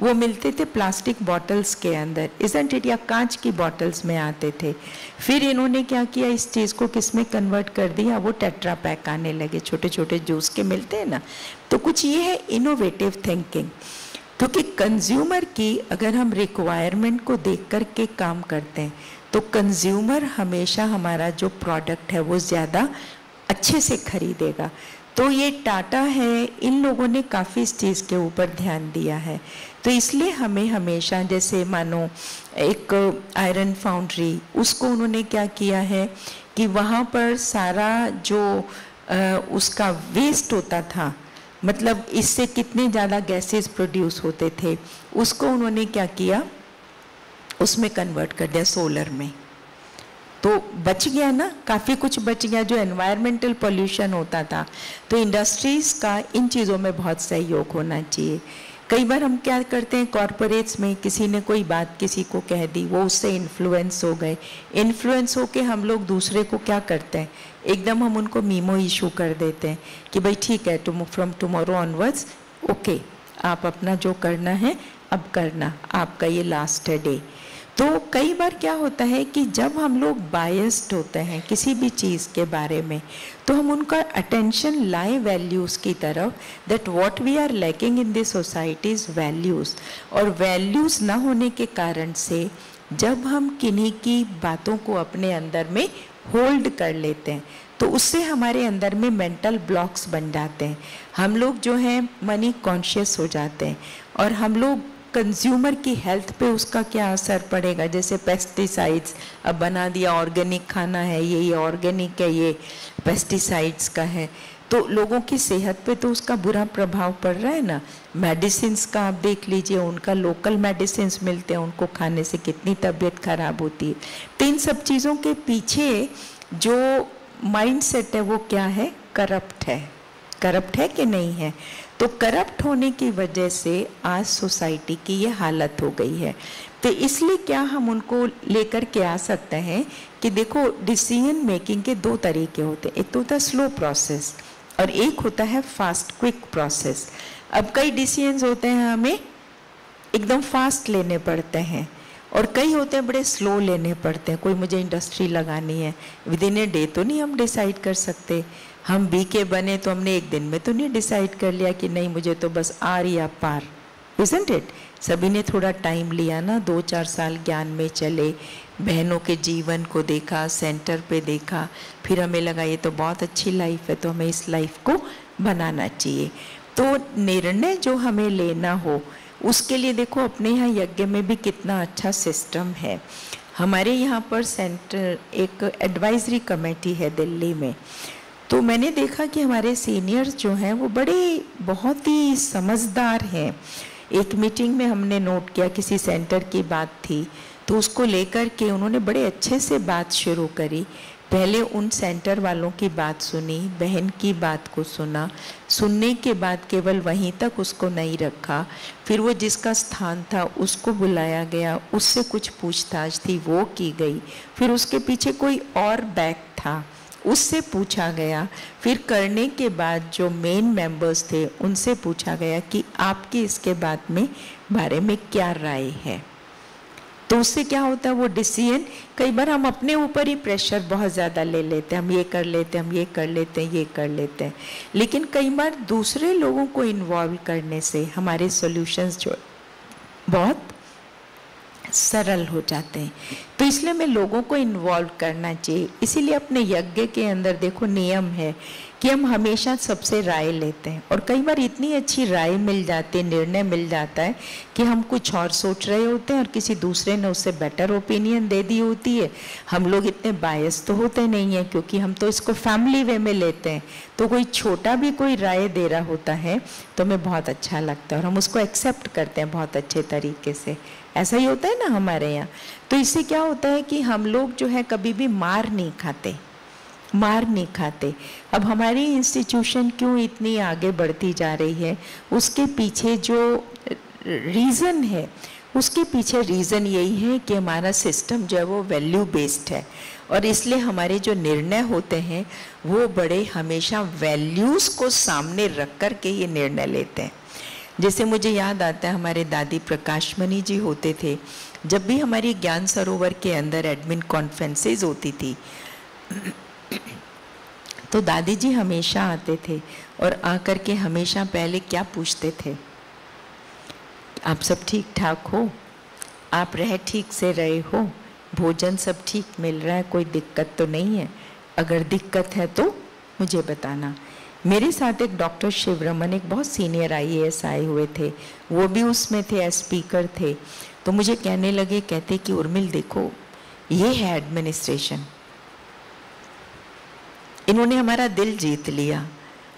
Speaker 2: वो मिलते थे प्लास्टिक बॉटल्स के अंदर, इजंट इट, या कांच की बॉटल्स में आते थे। फिर इन्होंने क्या किया, इस चीज़ को किस में कन्वर्ट कर दिया, वो टेट्रा पैक आने लगे, छोटे छोटे जूस के मिलते हैं ना। तो कुछ ये है इनोवेटिव थिंकिंग, क्योंकि कंज्यूमर की अगर हम रिक्वायरमेंट को देख कर के काम करते हैं तो कंज्यूमर हमेशा हमारा जो प्रोडक्ट है वो ज़्यादा अच्छे से खरीदेगा। तो ये टाटा है, इन लोगों ने काफ़ी इस चीज़ के ऊपर ध्यान दिया है। तो इसलिए हमें हमेशा, जैसे मानो एक आयरन फाउंड्री, उसको उन्होंने क्या किया है कि वहाँ पर सारा जो उसका वेस्ट होता था, मतलब इससे कितने ज़्यादा गैसेस प्रोड्यूस होते थे, उसको उन्होंने क्या किया, उसमें कन्वर्ट कर दिया सोलर में। तो बच गया ना, काफ़ी कुछ बच गया जो एनवायरमेंटल पोल्यूशन होता था। तो इंडस्ट्रीज़ का इन चीज़ों में बहुत सहयोग होना चाहिए। कई बार हम क्या करते हैं, कॉरपोरेट्स में किसी ने कोई बात किसी को कह दी, वो उससे इन्फ्लुएंस हो गए, इन्फ्लुएंस होके हम लोग दूसरे को क्या करते हैं, एकदम हम उनको मीमो इशू कर देते हैं कि भाई ठीक है, फ्रॉम टुमारो ऑनवर्ड्स ओके, आप अपना जो करना है अब करना, आपका ये लास्ट है डे। तो कई बार क्या होता है कि जब हम लोग बायस्ड होते हैं किसी भी चीज़ के बारे में, तो हम उनका अटेंशन लाए वैल्यूज़ की तरफ, that what we are lacking in this society is values. और वैल्यूज़ ना होने के कारण से जब हम किन्हीं की बातों को अपने अंदर में होल्ड कर लेते हैं तो उससे हमारे अंदर में मेंटल ब्लॉक्स बन जाते हैं। हम लोग जो हैं मनी कॉन्शियस हो जाते हैं और हम लोग कंज्यूमर की हेल्थ पे उसका क्या असर पड़ेगा। जैसे पेस्टिसाइड्स अब बना दिया, ऑर्गेनिक खाना है, ये ऑर्गेनिक है, ये पेस्टिसाइड्स का है, तो लोगों की सेहत पे तो उसका बुरा प्रभाव पड़ रहा है ना। मेडिसिन्स का आप देख लीजिए, उनका लोकल मेडिसिन्स मिलते हैं, उनको खाने से कितनी तबीयत खराब होती है। तो इन सब चीज़ों के पीछे जो माइंडसेट है वो क्या है, करप्ट है। करप्ट है कि नहीं है? तो करप्ट होने की वजह से आज सोसाइटी की ये हालत हो गई है। तो इसलिए क्या हम उनको लेकर के आ सकते हैं कि देखो, डिसीजन मेकिंग के दो तरीके होते हैं, एक तो होता है स्लो प्रोसेस और एक होता है फास्ट क्विक प्रोसेस। अब कई डिसीजंस होते हैं हमें एकदम फास्ट लेने पड़ते हैं और कई होते हैं बड़े स्लो लेने पड़ते हैं। कोई मुझे इंडस्ट्री लगानी है, विद इन ए डे तो नहीं हम डिसाइड कर सकते। हम बीके बने तो हमने एक दिन में तो नहीं डिसाइड कर लिया कि नहीं मुझे तो बस आर या पार, इजंट इट। सभी ने थोड़ा टाइम लिया ना, 2-4 साल ज्ञान में चले, बहनों के जीवन को देखा, सेंटर पे देखा, फिर हमें लगा ये तो बहुत अच्छी लाइफ है, तो हमें इस लाइफ को बनाना चाहिए। तो निर्णय जो हमें लेना हो उसके लिए देखो अपने यहाँ यज्ञ में भी कितना अच्छा सिस्टम है। हमारे यहाँ पर सेंटर एक एडवाइजरी कमेटी है दिल्ली में, तो मैंने देखा कि हमारे सीनियर्स जो हैं वो बड़े बहुत ही समझदार हैं। एक मीटिंग में हमने नोट किया, किसी सेंटर की बात थी तो उसको लेकर के उन्होंने बड़े अच्छे से बात शुरू करी। पहले उन सेंटर वालों की बात सुनी, बहन की बात को सुना, सुनने के बाद केवल वहीं तक उसको नहीं रखा, फिर वो जिसका स्थान था उसको बुलाया गया, उससे कुछ पूछताछ थी वो की गई, फिर उसके पीछे कोई और बैक था उससे पूछा गया, फिर करने के बाद जो मेन मेंबर्स थे उनसे पूछा गया कि आपकी इसके बारे में क्या राय है। तो उससे क्या होता है, वो डिसीजन, कई बार हम अपने ऊपर ही प्रेशर बहुत ज़्यादा ले लेते हैं, हम ये कर लेते हैं, हम ये कर लेते हैं, ये कर लेते हैं, लेकिन कई बार दूसरे लोगों को इन्वॉल्व करने से हमारे सॉल्यूशंस जो बहुत सरल हो जाते हैं। तो इसलिए हमें लोगों को इन्वॉल्व करना चाहिए। इसीलिए अपने यज्ञ के अंदर देखो नियम है कि हम हमेशा सबसे राय लेते हैं और कई बार इतनी अच्छी राय मिल जाती है, निर्णय मिल जाता है कि हम कुछ और सोच रहे होते हैं और किसी दूसरे ने उससे बेटर ओपिनियन दे दी होती है। हम लोग इतने बायस तो होते नहीं हैं क्योंकि हम तो इसको फैमिली वे में लेते हैं, तो कोई छोटा भी कोई राय दे रहा होता है तो हमें बहुत अच्छा लगता है और हम उसको एक्सेप्ट करते हैं बहुत अच्छे तरीके से। ऐसा ही होता है ना हमारे यहाँ। तो इससे क्या होता है कि हम लोग जो है कभी भी मार नहीं खाते, मार नहीं खाते। अब हमारी इंस्टीट्यूशन क्यों इतनी आगे बढ़ती जा रही है, उसके पीछे जो रीज़न है, उसके पीछे रीज़न यही है कि हमारा सिस्टम जो है वो वैल्यू बेस्ड है, और इसलिए हमारे जो निर्णय होते हैं वो बड़े हमेशा वैल्यूज़ को सामने रख कर के ये निर्णय लेते हैं। जैसे मुझे याद आता है हमारे दादी प्रकाशमणि जी होते थे, जब भी हमारी ज्ञान सरोवर के अंदर एडमिन कॉन्फ्रेंसेज होती थी तो दादी जी हमेशा आते थे और आकर के हमेशा पहले क्या पूछते थे, आप सब ठीक ठाक हो, आप रह ठीक से रहे हो, भोजन सब ठीक मिल रहा है, कोई दिक्कत तो नहीं है, अगर दिक्कत है तो मुझे बताना। मेरे साथ एक डॉक्टर शिवरमन, एक बहुत सीनियर IAS आए हुए थे, वो भी उसमें थे, एज स्पीकर थे। तो मुझे कहने लगे, कहते कि उर्मिल देखो ये है एडमिनिस्ट्रेशन, इन्होंने हमारा दिल जीत लिया।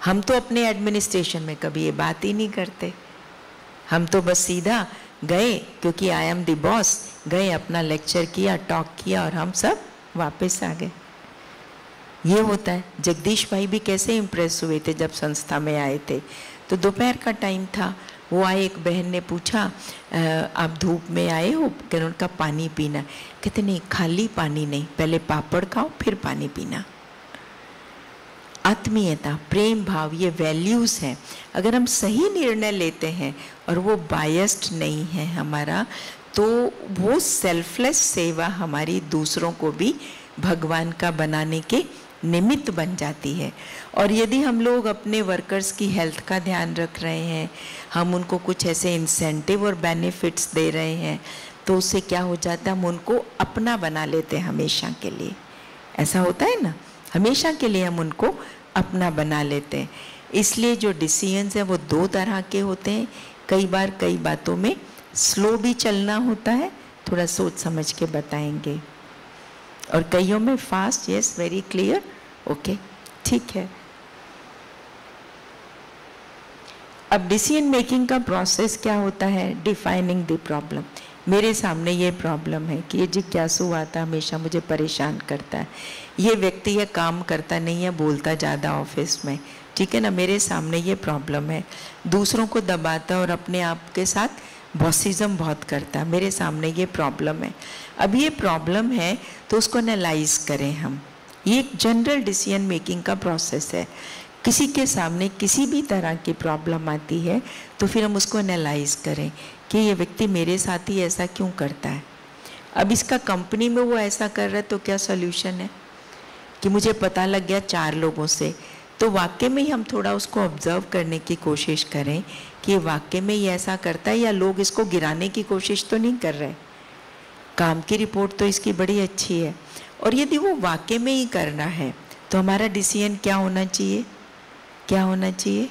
Speaker 2: हम तो अपने एडमिनिस्ट्रेशन में कभी ये बात ही नहीं करते, हम तो बस सीधा गए क्योंकि आई एम द बॉस, गए अपना लेक्चर किया, टॉक किया और हम सब वापस आ गए। ये होता है। जगदीश भाई भी कैसे इम्प्रेस हुए थे जब संस्था में आए थे। तो दोपहर का टाइम था, वो आए, एक बहन ने पूछा आप धूप में आए हो, कि उनका पानी पीना, कहते नहीं खाली पानी नहीं, पहले पापड़ खाओ फिर पानी पीना। आत्मीयता, प्रेम भाव, ये वैल्यूज़ हैं। अगर हम सही निर्णय लेते हैं और वो बायस्ड नहीं है हमारा, तो वो सेल्फलेस सेवा हमारी दूसरों को भी भगवान का बनाने के निमित्त बन जाती है। और यदि हम लोग अपने वर्कर्स की हेल्थ का ध्यान रख रहे हैं, हम उनको कुछ ऐसे इंसेंटिव और बेनिफिट्स दे रहे हैं, तो उससे क्या हो जाता है, हम उनको अपना बना लेते हैं हमेशा के लिए। ऐसा होता है ना, हमेशा के लिए हम उनको अपना बना लेते हैं। इसलिए जो डिसीजंस हैं वो दो तरह के होते हैं। कई बार कई बातों में स्लो भी चलना होता है, थोड़ा सोच समझ के बताएंगे, और कईयों में fast, yes very clear, okay ठीक है। अब डिसीजन मेकिंग का प्रोसेस क्या होता है, डिफाइनिंग द प्रॉब्लम। मेरे सामने ये प्रॉब्लम है कि ये जिज्ञासु आता हमेशा मुझे परेशान करता है, ये व्यक्ति ये काम करता नहीं है, बोलता ज़्यादा ऑफिस में, ठीक है ना, मेरे सामने ये प्रॉब्लम है, दूसरों को दबाता और अपने आप के साथ बॉसिज्म बहुत करता है, मेरे सामने ये प्रॉब्लम है। अब ये प्रॉब्लम है तो उसको एनालाइज करें हम। ये एक जनरल डिसीजन मेकिंग का प्रोसेस है। किसी के सामने किसी भी तरह की प्रॉब्लम आती है तो फिर हम उसको एनालाइज करें कि ये व्यक्ति मेरे साथ ही ऐसा क्यों करता है। अब इसका कंपनी में वो ऐसा कर रहा है तो क्या सॉल्यूशन है, कि मुझे पता लग गया 4 लोगों से, तो वाकई में ही हम थोड़ा उसको ऑब्जर्व करने की कोशिश करें कि ये वाकई में ये ऐसा करता है या लोग इसको गिराने की कोशिश तो नहीं कर रहे। काम की रिपोर्ट तो इसकी बड़ी अच्छी है, और यदि वो वाकई में ही करना है तो हमारा डिसीजन क्या होना चाहिए, क्या होना चाहिए,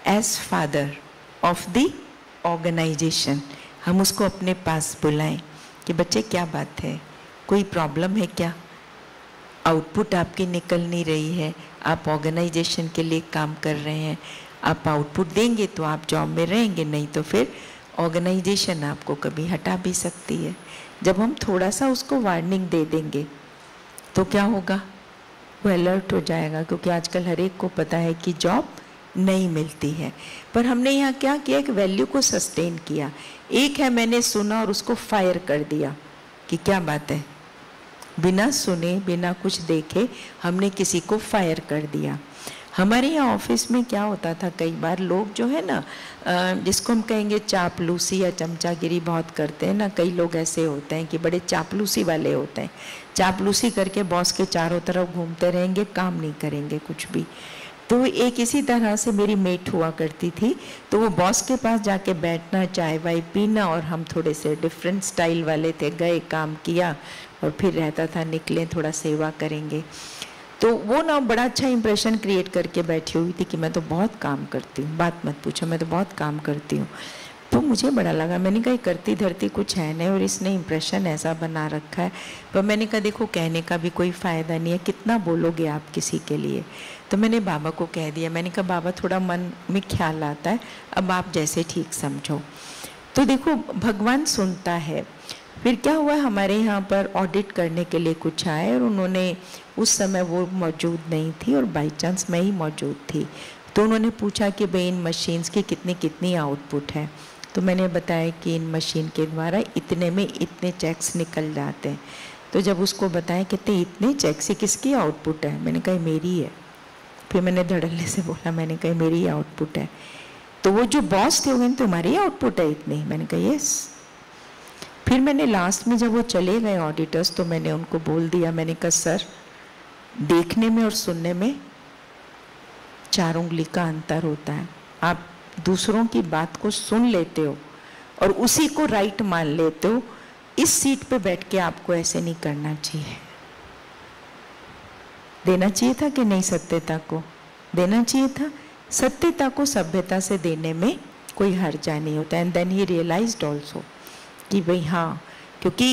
Speaker 2: as father of the organisation हम उसको अपने पास बुलाएं कि बच्चे क्या बात है, कोई प्रॉब्लम है क्या, आउटपुट आपकी निकल नहीं रही है, आप ऑर्गेनाइजेशन के लिए काम कर रहे हैं, आप आउटपुट देंगे तो आप जॉब में रहेंगे, नहीं तो फिर ऑर्गेनाइजेशन आपको कभी हटा भी सकती है। जब हम थोड़ा सा उसको वार्निंग दे देंगे तो क्या होगा, वो अलर्ट हो जाएगा, क्योंकि आजकल हर एक को पता है कि जॉब नहीं मिलती है। पर हमने यहाँ क्या किया, एक वैल्यू को सस्टेन किया। एक है मैंने सुना और उसको फायर कर दिया कि क्या बात है, बिना सुने बिना कुछ देखे हमने किसी को फायर कर दिया। हमारे यहाँ ऑफिस में क्या होता था, कई बार लोग जो है ना, जिसको हम कहेंगे चापलूसी या चमचागिरी बहुत करते हैं ना, कई लोग ऐसे होते हैं कि बड़े चापलूसी वाले होते हैं, चापलूसी करके बॉस के चारों तरफ घूमते रहेंगे, काम नहीं करेंगे कुछ भी। तो एक इसी तरह से मेरी मेट हुआ करती थी, तो वो बॉस के पास जाके बैठना, चाय वाय पीना, और हम थोड़े से डिफरेंट स्टाइल वाले थे, गए काम किया और फिर रहता था निकले थोड़ा सेवा करेंगे। तो वो ना बड़ा अच्छा इंप्रेशन क्रिएट करके बैठी हुई थी कि मैं तो बहुत काम करती हूँ, बात मत पूछो, मैं तो बहुत काम करती हूँ। तो मुझे बड़ा लगा, मैंने कहा करती धरती कुछ है नहीं और इसने इंप्रेशन ऐसा बना रखा है। पर मैंने कहा देखो कहने का भी कोई फ़ायदा नहीं है, कितना बोलोगे आप किसी के लिए। तो मैंने बाबा को कह दिया, मैंने कहा बाबा थोड़ा मन में ख्याल आता है, अब आप जैसे ठीक समझो। तो देखो भगवान सुनता है। फिर क्या हुआ, हमारे यहाँ पर ऑडिट करने के लिए कुछ आए और उन्होंने, उस समय वो मौजूद नहीं थी और बाई चांस मैं ही मौजूद थी, तो उन्होंने पूछा कि भाई इन मशीन्स की कितनी कितनी आउटपुट है। तो मैंने बताया कि इन मशीन के द्वारा इतने में इतने चेक्स निकल जाते हैं। तो जब उसको बताया कहते इतने चेक से किसकी आउटपुट है, मैंने कहा मेरी है। फिर मैंने धड़ल्ले से बोला, मैंने कहा मेरी आउटपुट है। तो वो जो बॉस थे वो कहते तुम्हारी आउटपुट है इतनी, मैंने कहा यस। फिर मैंने लास्ट में जब वो चले गए ऑडिटर्स, तो मैंने उनको बोल दिया, मैंने कहा सर देखने में और सुनने में 4 उंगली का अंतर होता है। आप दूसरों की बात को सुन लेते हो और उसी को राइट मान लेते हो। इस सीट पे बैठ के आपको ऐसे नहीं करना चाहिए। देना चाहिए था कि नहीं, सत्यता को देना चाहिए था। सत्यता को सभ्यता से देने में कोई हर्जा नहीं होता। And then he realised also कि भाई हाँ, क्योंकि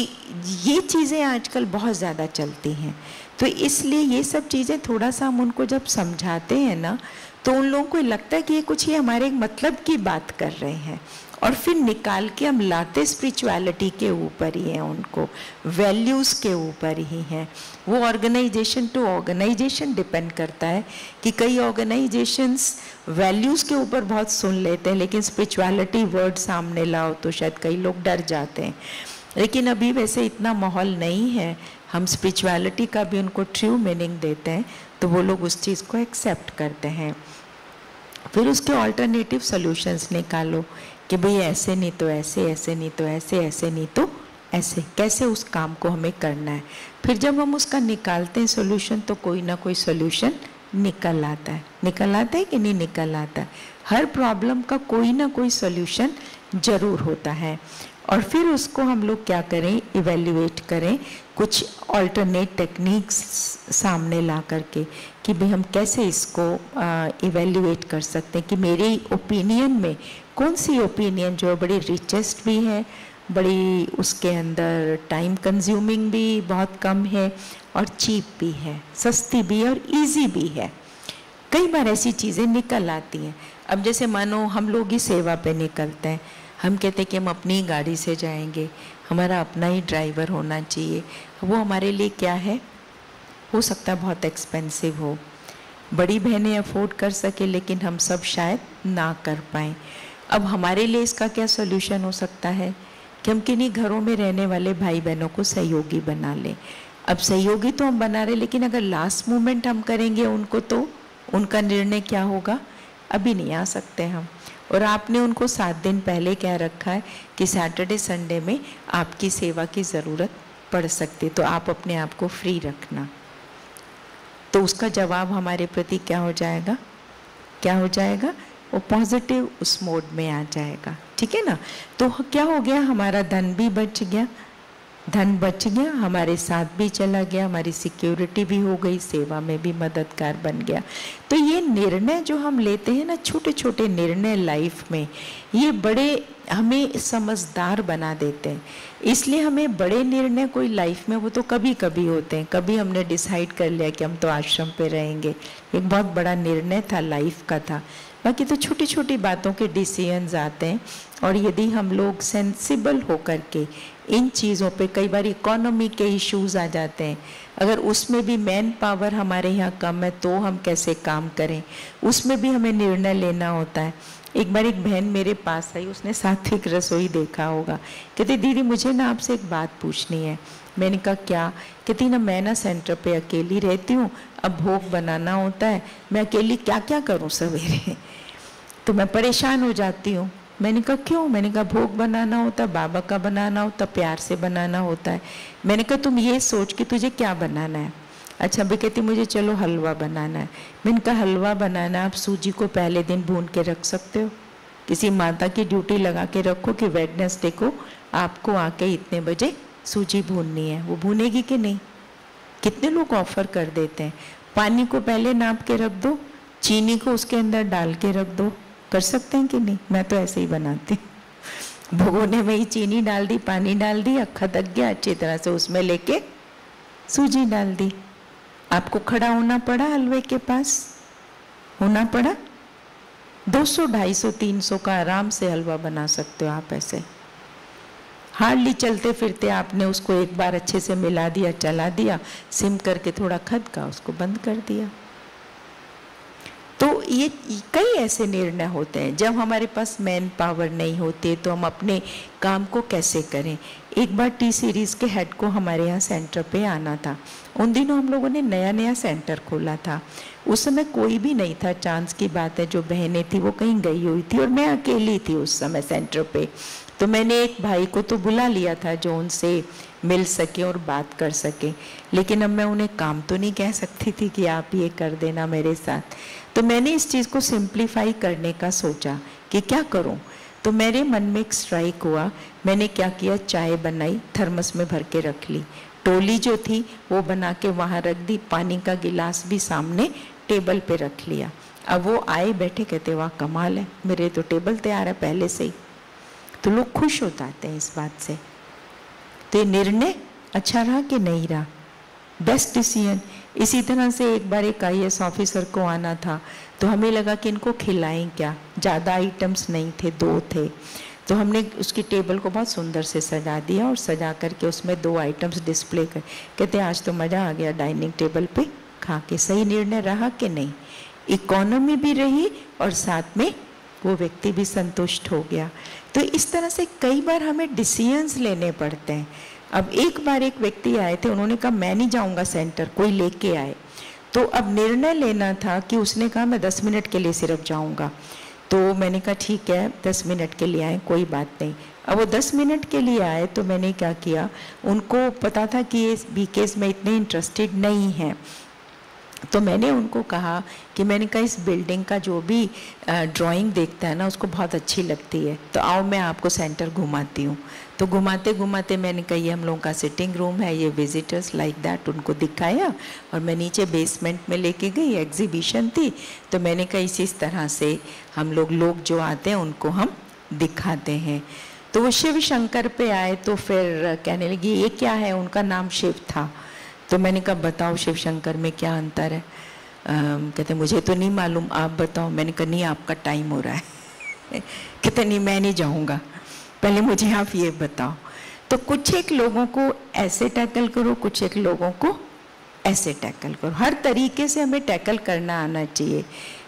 Speaker 2: ये चीज़ें आजकल बहुत ज़्यादा चलती हैं, तो इसलिए ये सब चीज़ें थोड़ा सा हम उनको जब समझाते हैं ना, तो उन लोगों को लगता है कि ये कुछ ये हमारे मतलब की बात कर रहे हैं, और फिर निकाल के हम लाते स्पिरिचुअलिटी के ऊपर ही हैं, उनको वैल्यूज़ के ऊपर ही हैं। वो ऑर्गेनाइजेशन टू ऑर्गेनाइजेशन डिपेंड करता है कि कई ऑर्गेनाइजेशंस वैल्यूज़ के ऊपर बहुत सुन लेते हैं, लेकिन स्पिरिचुअलिटी वर्ड सामने लाओ तो शायद कई लोग डर जाते हैं। लेकिन अभी वैसे इतना माहौल नहीं है, हम स्पिरिचुअलिटी का भी उनको ट्रू मीनिंग देते हैं, तो वो लोग उस चीज़ को एक्सेप्ट करते हैं। फिर उसके ऑल्टरनेटिव सॉल्यूशंस निकालो कि भाई ऐसे नहीं तो ऐसे, ऐसे नहीं तो ऐसे, ऐसे नहीं तो ऐसे, कैसे उस काम को हमें करना है। फिर जब हम उसका निकालते हैं सॉल्यूशन, तो कोई ना कोई सॉल्यूशन निकल आता है। निकल आता है कि नहीं निकल आता है? हर प्रॉब्लम का कोई ना कोई सॉल्यूशन जरूर होता है। और फिर उसको हम लोग क्या करें, इवेल्युएट करें, कुछ ऑल्टरनेट टेक्निक्स सामने ला करके कि भाई हम कैसे इसको इवेल्युएट कर सकते हैं कि मेरी ओपिनियन में कौन सी ओपिनियन जो बड़ी रिचेस्ट भी है, बड़ी उसके अंदर टाइम कंज्यूमिंग भी बहुत कम है और चीप भी है, सस्ती भी है और इजी भी है। कई बार ऐसी चीज़ें निकल आती हैं। अब जैसे मानो हम लोग ही सेवा पे निकलते हैं, हम कहते हैं कि हम अपनी गाड़ी से जाएंगे, हमारा अपना ही ड्राइवर होना चाहिए। वो हमारे लिए क्या है, हो सकता है बहुत एक्सपेंसिव हो, बड़ी बहनें अफोर्ड कर सके, लेकिन हम सब शायद ना कर पाएँ। अब हमारे लिए इसका क्या सोल्यूशन हो सकता है कि हम किन्हीं घरों में रहने वाले भाई बहनों को सहयोगी बना लें। अब सहयोगी तो हम बना रहे, लेकिन अगर लास्ट मोमेंट हम करेंगे उनको, तो उनका निर्णय क्या होगा, अभी नहीं आ सकते हम। और आपने उनको 7 दिन पहले कह रखा है कि सैटरडे संडे में आपकी सेवा की ज़रूरत पड़ सकती है, तो आप अपने आप को फ्री रखना। तो उसका जवाब हमारे प्रति क्या हो जाएगा, क्या हो जाएगा, वो पॉजिटिव उस मोड में आ जाएगा। ठीक है ना? तो क्या हो गया, हमारा धन भी बच गया, धन बच गया, हमारे साथ भी चला गया, हमारी सिक्योरिटी भी हो गई, सेवा में भी मददगार बन गया। तो ये निर्णय जो हम लेते हैं ना, छोटे छोटे निर्णय लाइफ में, ये बड़े हमें समझदार बना देते हैं। इसलिए हमें बड़े निर्णय कोई लाइफ में वो तो कभी कभी होते हैं। कभी हमने डिसाइड कर लिया कि हम तो आश्रम पे रहेंगे, एक बहुत बड़ा निर्णय था, लाइफ का था। बाकी तो छोटी छोटी बातों के डिसीजंस आते हैं, और यदि हम लोग सेंसिबल होकर के इन चीज़ों पे, कई बार इकोनॉमी के इश्यूज आ जाते हैं, अगर उसमें भी मैन पावर हमारे यहाँ कम है तो हम कैसे काम करें, उसमें भी हमें निर्णय लेना होता है। एक बार एक बहन मेरे पास आई, उसने सात्विक रसोई देखा होगा, कहती दीदी मुझे ना आपसे एक बात पूछनी है। मैंने कहा क्या? कहती ना मैं ना सेंटर पे अकेली रहती हूँ, अब भोग बनाना होता है, मैं अकेली क्या क्या करूँ सवेरे, तो मैं परेशान हो जाती हूँ। मैंने कहा क्यों? मैंने कहा भोग बनाना होता, बाबा का बनाना होता, प्यार से बनाना होता है। मैंने कहा तुम ये सोच कि तुझे क्या बनाना है। अच्छा भी कहती मुझे चलो हलवा बनाना है। मैंने कहा हलवा बनाना, आप सूजी को पहले दिन भून के रख सकते हो, किसी माता की ड्यूटी लगा के रखो कि वेडनेसडे को आपको आके इतने बजे सूजी भूननी है, वो भूनेगी कि नहीं? कितने लोग ऑफर कर देते हैं, पानी को पहले नाप के रख दो, चीनी को उसके अंदर डाल के रख दो, कर सकते हैं कि नहीं? मैं तो ऐसे ही बनाती, भगोने में ही चीनी डाल दी, पानी डाल दी, अक्खा तक गया, अच्छी तरह से उसमें लेके सूजी डाल दी। आपको खड़ा होना पड़ा, हलवे के पास होना पड़ा, 200, 250, 300 का आराम से हलवा बना सकते हो आप ऐसे। हार्डली चलते फिरते आपने उसको एक बार अच्छे से मिला दिया, चला दिया, सिम करके थोड़ा खदका, उसको बंद कर दिया। तो ये कई ऐसे निर्णय होते हैं जब हमारे पास मैन पावर नहीं होती तो हम अपने काम को कैसे करें। एक बार टी सीरीज़ के हेड को हमारे यहाँ सेंटर पे आना था। उन दिनों हम लोगों ने नया नया सेंटर खोला था। उस समय कोई भी नहीं था, चांस की बात है, जो बहनें थी वो कहीं गई हुई थी और मैं अकेली थी उस समय सेंटर पे। तो मैंने एक भाई को तो बुला लिया था जो उनसे मिल सके और बात कर सके, लेकिन अब मैं उन्हें काम तो नहीं कह सकती थी कि आप ये कर देना मेरे साथ। तो मैंने इस चीज़ को सिंप्लीफाई करने का सोचा कि क्या करूं। तो मेरे मन में एक स्ट्राइक हुआ। मैंने क्या किया, चाय बनाई, थर्मस में भर के रख ली, टोली जो थी वो बना के वहाँ रख दी, पानी का गिलास भी सामने टेबल पे रख लिया। अब वो आए बैठे, कहते वाह कमाल है, मेरे तो टेबल तैयार है पहले से ही। तो लोग खुश हो जाते हैं इस बात से। तो ये निर्णय अच्छा रहा कि नहीं रहा, बेस्ट डिसीजन। इसी तरह से एक बार एक IAS ऑफिसर को आना था, तो हमें लगा कि इनको खिलाएं क्या, ज़्यादा आइटम्स नहीं थे, 2 थे। तो हमने उसकी टेबल को बहुत सुंदर से सजा दिया और सजा करके उसमें 2 आइटम्स डिस्प्ले कर, कहते आज तो मज़ा आ गया डाइनिंग टेबल पे खा के। सही निर्णय रहा कि नहीं, इकोनॉमी भी रही और साथ में वो व्यक्ति भी संतुष्ट हो गया। तो इस तरह से कई बार हमें डिसीजंस लेने पड़ते हैं। अब एक बार एक व्यक्ति आए थे, उन्होंने कहा मैं नहीं जाऊंगा सेंटर, कोई लेके आए। तो अब निर्णय लेना था कि उसने कहा मैं 10 मिनट के लिए सिर्फ जाऊंगा। तो मैंने कहा ठीक है 10 मिनट के लिए आए, कोई बात नहीं। अब वो 10 मिनट के लिए आए तो मैंने क्या किया, उनको पता था कि ये BKs में इतने इंटरेस्टेड नहीं हैं। तो मैंने उनको कहा कि मैंने कहा इस बिल्डिंग का जो भी ड्राइंग देखता है ना उसको बहुत अच्छी लगती है, तो आओ मैं आपको सेंटर घुमाती हूँ। तो घुमाते घुमाते मैंने कहा ये हम लोगों का सिटिंग रूम है, ये विजिटर्स लाइक दैट, उनको दिखाया। और मैं नीचे बेसमेंट में लेके गई, एग्जीबिशन थी। तो मैंने कहा इसी तरह से हम लोग जो आते हैं उनको हम दिखाते हैं। तो वो शिव शंकर पे आए तो फिर कहने लगी ये क्या है, उनका नाम शिव था। तो मैंने कहा बताओ शिव शंकर में क्या अंतर है। कहते मुझे तो नहीं मालूम, आप बताओ। मैंने कहा नहीं आपका टाइम हो रहा है। कहते नहीं मैं नहीं जाऊँगा, पहले मुझे आप ये बताओ। तो कुछ एक लोगों को ऐसे टैकल करो, कुछ एक लोगों को ऐसे टैकल करो। हर तरीके से हमें टैकल करना आना चाहिए।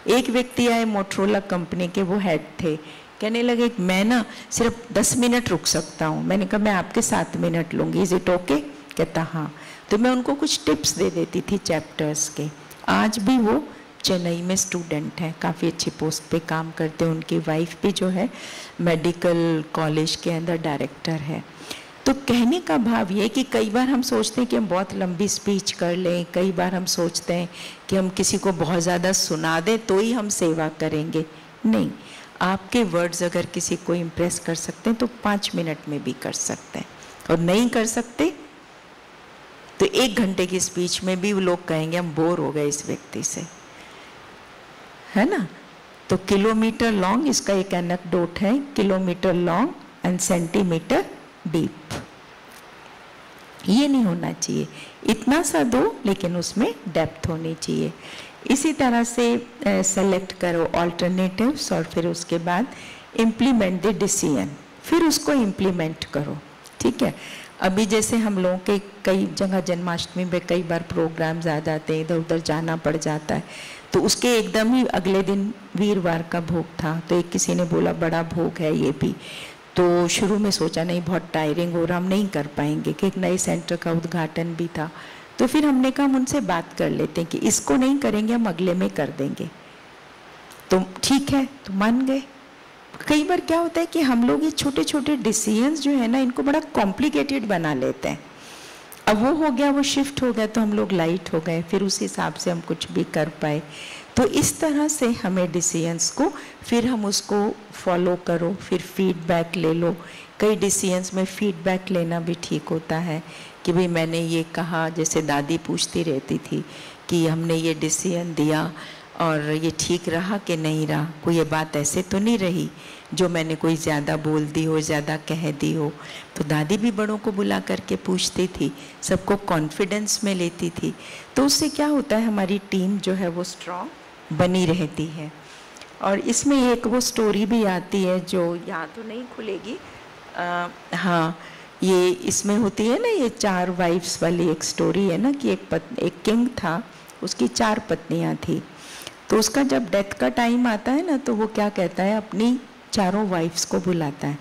Speaker 2: एक व्यक्ति आए मोटरोला कंपनी के, वो हेड थे, कहने लगे मैं ना सिर्फ 10 मिनट रुक सकता हूँ। मैंने कहा मैं आपके 7 मिनट लूँगी, इज इट ओके? कहता हाँ। तो मैं उनको कुछ टिप्स दे देती थी चैप्टर्स के। आज भी वो चेन्नई में स्टूडेंट हैं, काफ़ी अच्छी पोस्ट पे काम करते हैं। उनकी वाइफ भी जो है मेडिकल कॉलेज के अंदर डायरेक्टर है। तो कहने का भाव ये कि कई बार हम सोचते हैं कि हम बहुत लंबी स्पीच कर लें, कई बार हम सोचते हैं कि हम किसी को बहुत ज़्यादा सुना दें तो ही हम सेवा करेंगे। नहीं, आपके वर्ड्स अगर किसी को इम्प्रेस कर सकते हैं तो 5 मिनट में भी कर सकते हैं, और नहीं कर सकते तो 1 घंटे की स्पीच में भी वो लोग कहेंगे हम बोर हो गए इस व्यक्ति से, है ना। तो किलोमीटर लॉन्ग, इसका एक एनेक्डोट है, kilometre long and centimetre deep. ये नहीं होना चाहिए, इतना सा दो लेकिन उसमें डेप्थ होनी चाहिए। इसी तरह से सेलेक्ट करो ऑल्टरनेटिव्स और फिर उसके बाद इम्प्लीमेंट द डिसीजन, फिर उसको इम्प्लीमेंट करो। ठीक है, अभी जैसे हम लोगों के कई जगह जन्माष्टमी में कई बार प्रोग्राम्स आ जाते हैं, इधर उधर जाना पड़ जाता है, तो उसके एकदम ही अगले दिन वीरवार का भोग था। तो एक किसी ने बोला बड़ा भोग है ये भी, तो शुरू में सोचा नहीं बहुत टायरिंग हो रहा, हम नहीं कर पाएंगे, कि एक नए सेंटर का उद्घाटन भी था। तो फिर हमने कहा हम उनसे बात कर लेते हैं कि इसको नहीं करेंगे, हम अगले में कर देंगे। तो ठीक है, तो मान गए। कई बार क्या होता है कि हम लोग ये छोटे छोटे डिसीजंस जो है ना, इनको बड़ा कॉम्प्लिकेटेड बना लेते हैं। अब वो हो गया, वो शिफ्ट हो गया, तो हम लोग लाइट हो गए, फिर उस हिसाब से हम कुछ भी कर पाए। तो इस तरह से हमें डिसीजंस को फिर हम उसको फॉलो करो, फिर फीडबैक ले लो। कई डिसीजंस में फीडबैक लेना भी ठीक होता है कि भाई मैंने ये कहा, जैसे दादी पूछती रहती थी कि हमने ये डिसीजन दिया और ये ठीक रहा कि नहीं रहा, कोई ये बात ऐसे तो नहीं रही जो मैंने कोई ज़्यादा बोल दी हो, ज़्यादा कह दी हो। तो दादी भी बड़ों को बुला करके पूछती थी, सबको कॉन्फिडेंस में लेती थी। तो उससे क्या होता है, हमारी टीम जो है वो स्ट्रॉन्ग बनी रहती है। और इसमें एक वो स्टोरी भी आती है जो यहाँ तो नहीं खुलेगी, हाँ, ये इसमें होती है ना, ये 4 वाइफ्स वाली एक स्टोरी है ना, कि एक किंग था, उसकी 4 पत्नियां थी। तो उसका जब डेथ का टाइम आता है ना, तो वो क्या कहता है, अपनी चारों वाइफ्स को बुलाता है।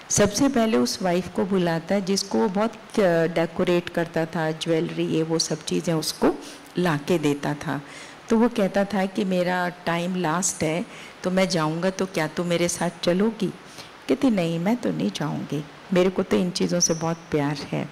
Speaker 2: सबसे पहले उस वाइफ को बुलाता है जिसको वो बहुत डेकोरेट करता था, ज्वेलरी ये वो सब चीज़ें उसको ला के देता था। तो वो कहता था कि मेरा टाइम लास्ट है, तो मैं जाऊंगा, तो क्या तू मेरे साथ चलोगी? कहती नहीं, मैं तो नहीं जाऊंगी, मेरे को तो इन चीज़ों से बहुत प्यार है।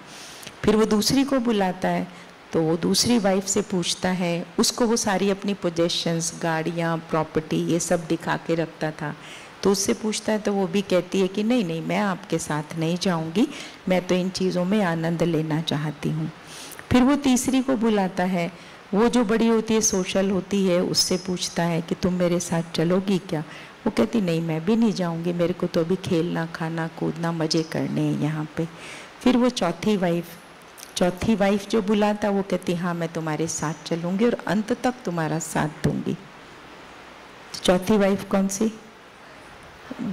Speaker 2: फिर वो दूसरी को बुलाता है, तो वो दूसरी वाइफ से पूछता है, उसको वो सारी अपनी पोजेशंस, गाड़ियाँ, प्रॉपर्टी ये सब दिखा के रखता था। तो उससे पूछता है, तो वो भी कहती है कि नहीं नहीं, मैं आपके साथ नहीं जाऊंगी, मैं तो इन चीज़ों में आनंद लेना चाहती हूँ। फिर वो तीसरी को बुलाता है, वो जो बड़ी होती है, सोशल होती है, उससे पूछता है कि तुम मेरे साथ चलोगी क्या? वो कहती नहीं, मैं भी नहीं जाऊंगी, मेरे को तो अभी खेलना, खाना, कूदना, मज़े करने हैं यहाँ पे। फिर वो चौथी वाइफ जो बुलाता, वो कहती हाँ मैं तुम्हारे साथ चलूँगी और अंत तक तुम्हारा साथ दूंगी। चौथी वाइफ कौन सी?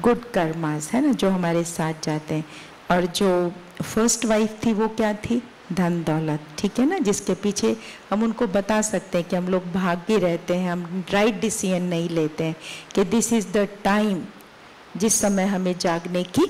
Speaker 2: गुड कर्मास है ना, जो हमारे साथ जाते हैं। और जो फर्स्ट वाइफ थी वो क्या थी? धन दौलत, ठीक है ना, जिसके पीछे हम उनको बता सकते हैं कि हम लोग भाग्य रहते हैं, हम राइट डिसीजन नहीं लेते हैं, कि दिस इज़ द टाइम जिस समय हमें जागने की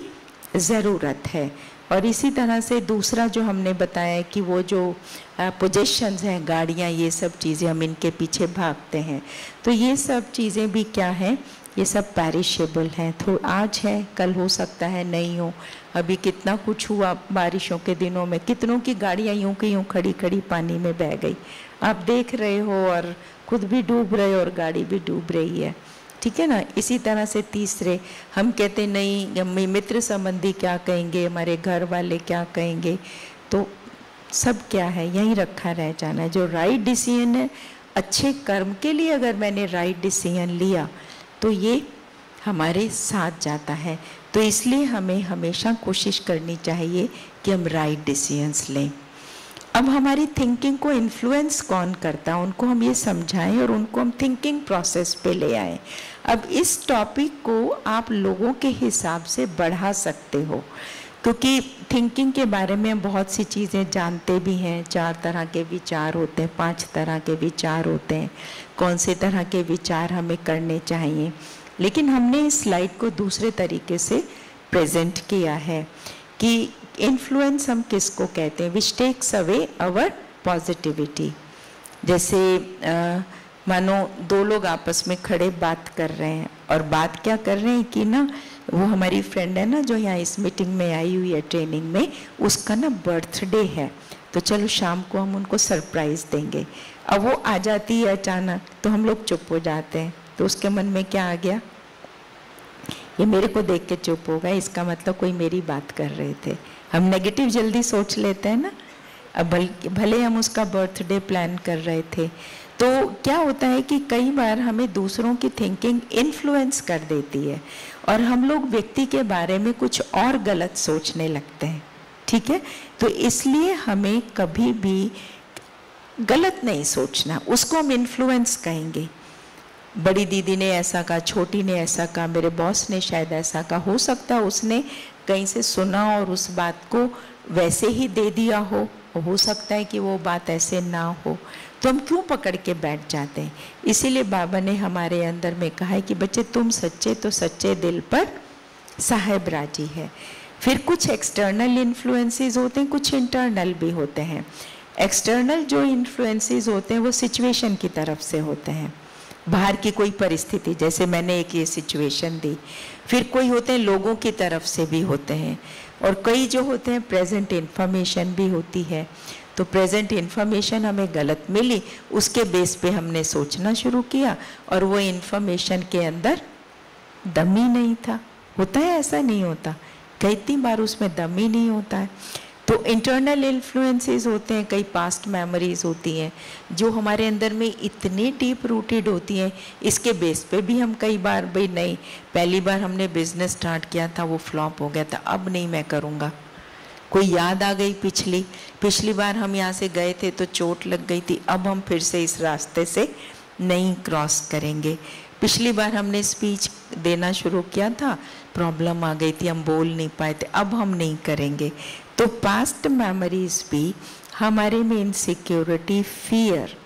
Speaker 2: ज़रूरत है। और इसी तरह से दूसरा जो हमने बताया कि वो जो पोजेशंस हैं, गाड़ियाँ, ये सब चीज़ें हम इनके पीछे भागते हैं। तो ये सब चीज़ें भी क्या हैं? ये सब पैरिशेबल हैं। तो आज है, कल हो सकता है नहीं हो। अभी कितना कुछ हुआ बारिशों के दिनों में, कितनों की गाड़ियाँ यूं की यूं खड़ी खड़ी पानी में बह गई, आप देख रहे हो, और खुद भी डूब रहे हो और गाड़ी भी डूब रही है, ठीक है ना। इसी तरह से तीसरे, हम कहते नहीं, मित्र संबंधी क्या कहेंगे, हमारे घर वाले क्या कहेंगे, तो सब क्या है, यहीं रखा रह जाना है। जो राइट डिसीजन है, अच्छे कर्म के लिए अगर मैंने राइट डिसीजन लिया, तो ये हमारे साथ जाता है। तो इसलिए हमें हमेशा कोशिश करनी चाहिए कि हम राइट डिसीजंस लें। अब हमारी थिंकिंग को इन्फ्लुएंस कौन करता है, उनको हम ये समझाएं और उनको हम थिंकिंग प्रोसेस पे ले आएं। अब इस टॉपिक को आप लोगों के हिसाब से बढ़ा सकते हो, क्योंकि थिंकिंग के बारे में हम बहुत सी चीज़ें जानते भी हैं। 4 तरह के विचार होते हैं, 5 तरह के विचार होते हैं, कौन से तरह के विचार हमें करने चाहिए। लेकिन हमने इस स्लाइड को दूसरे तरीके से प्रेजेंट किया है कि इन्फ्लुएंस हम किसको कहते हैं, which takes away our positivity. जैसे मानो 2 लोग आपस में खड़े बात कर रहे हैं, और बात क्या कर रहे हैं कि ना, वो हमारी फ्रेंड है ना जो यहाँ इस मीटिंग में आई हुई है, ट्रेनिंग में, उसका ना बर्थडे है, तो चलो शाम को हम उनको सरप्राइज देंगे। अब वो आ जाती है अचानक, तो हम लोग चुप हो जाते हैं। तो उसके मन में क्या आ गया, ये मेरे को देख के चुप हो गया, इसका मतलब कोई मेरी बात कर रहे थे। हम नेगेटिव जल्दी सोच लेते हैं ना। अब भले हम उसका बर्थडे प्लान कर रहे थे, तो क्या होता है कि कई बार हमें दूसरों की थिंकिंग इन्फ्लुएंस कर देती है, और हम लोग व्यक्ति के बारे में कुछ और गलत सोचने लगते हैं, ठीक है। तो इसलिए हमें कभी भी गलत नहीं सोचना, उसको हम इन्फ्लुएंस कहेंगे। बड़ी दीदी ने ऐसा कहा, छोटी ने ऐसा कहा, मेरे बॉस ने शायद ऐसा कहा, हो सकता है उसने कहीं से सुना और उस बात को वैसे ही दे दिया हो सकता है कि वो बात ऐसे ना हो, तो हम क्यों पकड़ के बैठ जाते हैं। इसीलिए बाबा ने हमारे अंदर में कहा है कि बच्चे तुम सच्चे तो सच्चे दिल पर साहेब राजी है। फिर कुछ एक्सटर्नल इन्फ्लुएंसेस होते हैं, कुछ इंटरनल भी होते हैं। एक्सटर्नल जो इन्फ्लुएंसेस होते हैं वो सिचुएशन की तरफ से होते हैं, बाहर की कोई परिस्थिति, जैसे मैंने एक ये सिचुएशन दी। फिर कोई होते हैं लोगों की तरफ से भी होते हैं, और कई जो होते हैं प्रेजेंट इन्फॉर्मेशन भी होती है। तो प्रेजेंट इन्फॉर्मेशन हमें गलत मिली, उसके बेस पे हमने सोचना शुरू किया, और वो इन्फॉर्मेशन के अंदर दम ही नहीं था। होता है ऐसा? नहीं होता, कितनी बार उसमें दम ही नहीं होता है। तो इंटरनल इन्फ्लुएंसेस होते हैं, कई पास्ट मेमोरीज होती हैं जो हमारे अंदर में इतनी डीप रूटेड होती हैं, इसके बेस पे भी हम कई बार, भाई नहीं, पहली बार हमने बिजनेस स्टार्ट किया था वो फ्लॉप हो गया था, अब नहीं मैं करूँगा। कोई याद आ गई पिछली बार हम यहाँ से गए थे तो चोट लग गई थी, अब हम फिर से इस रास्ते से नहीं क्रॉस करेंगे। पिछली बार हमने स्पीच देना शुरू किया था, प्रॉब्लम आ गई थी, हम बोल नहीं पाए थे, अब हम नहीं करेंगे। तो तो पास्ट मेमोरीज भी हमारे में इनसिक्योरिटी, फियर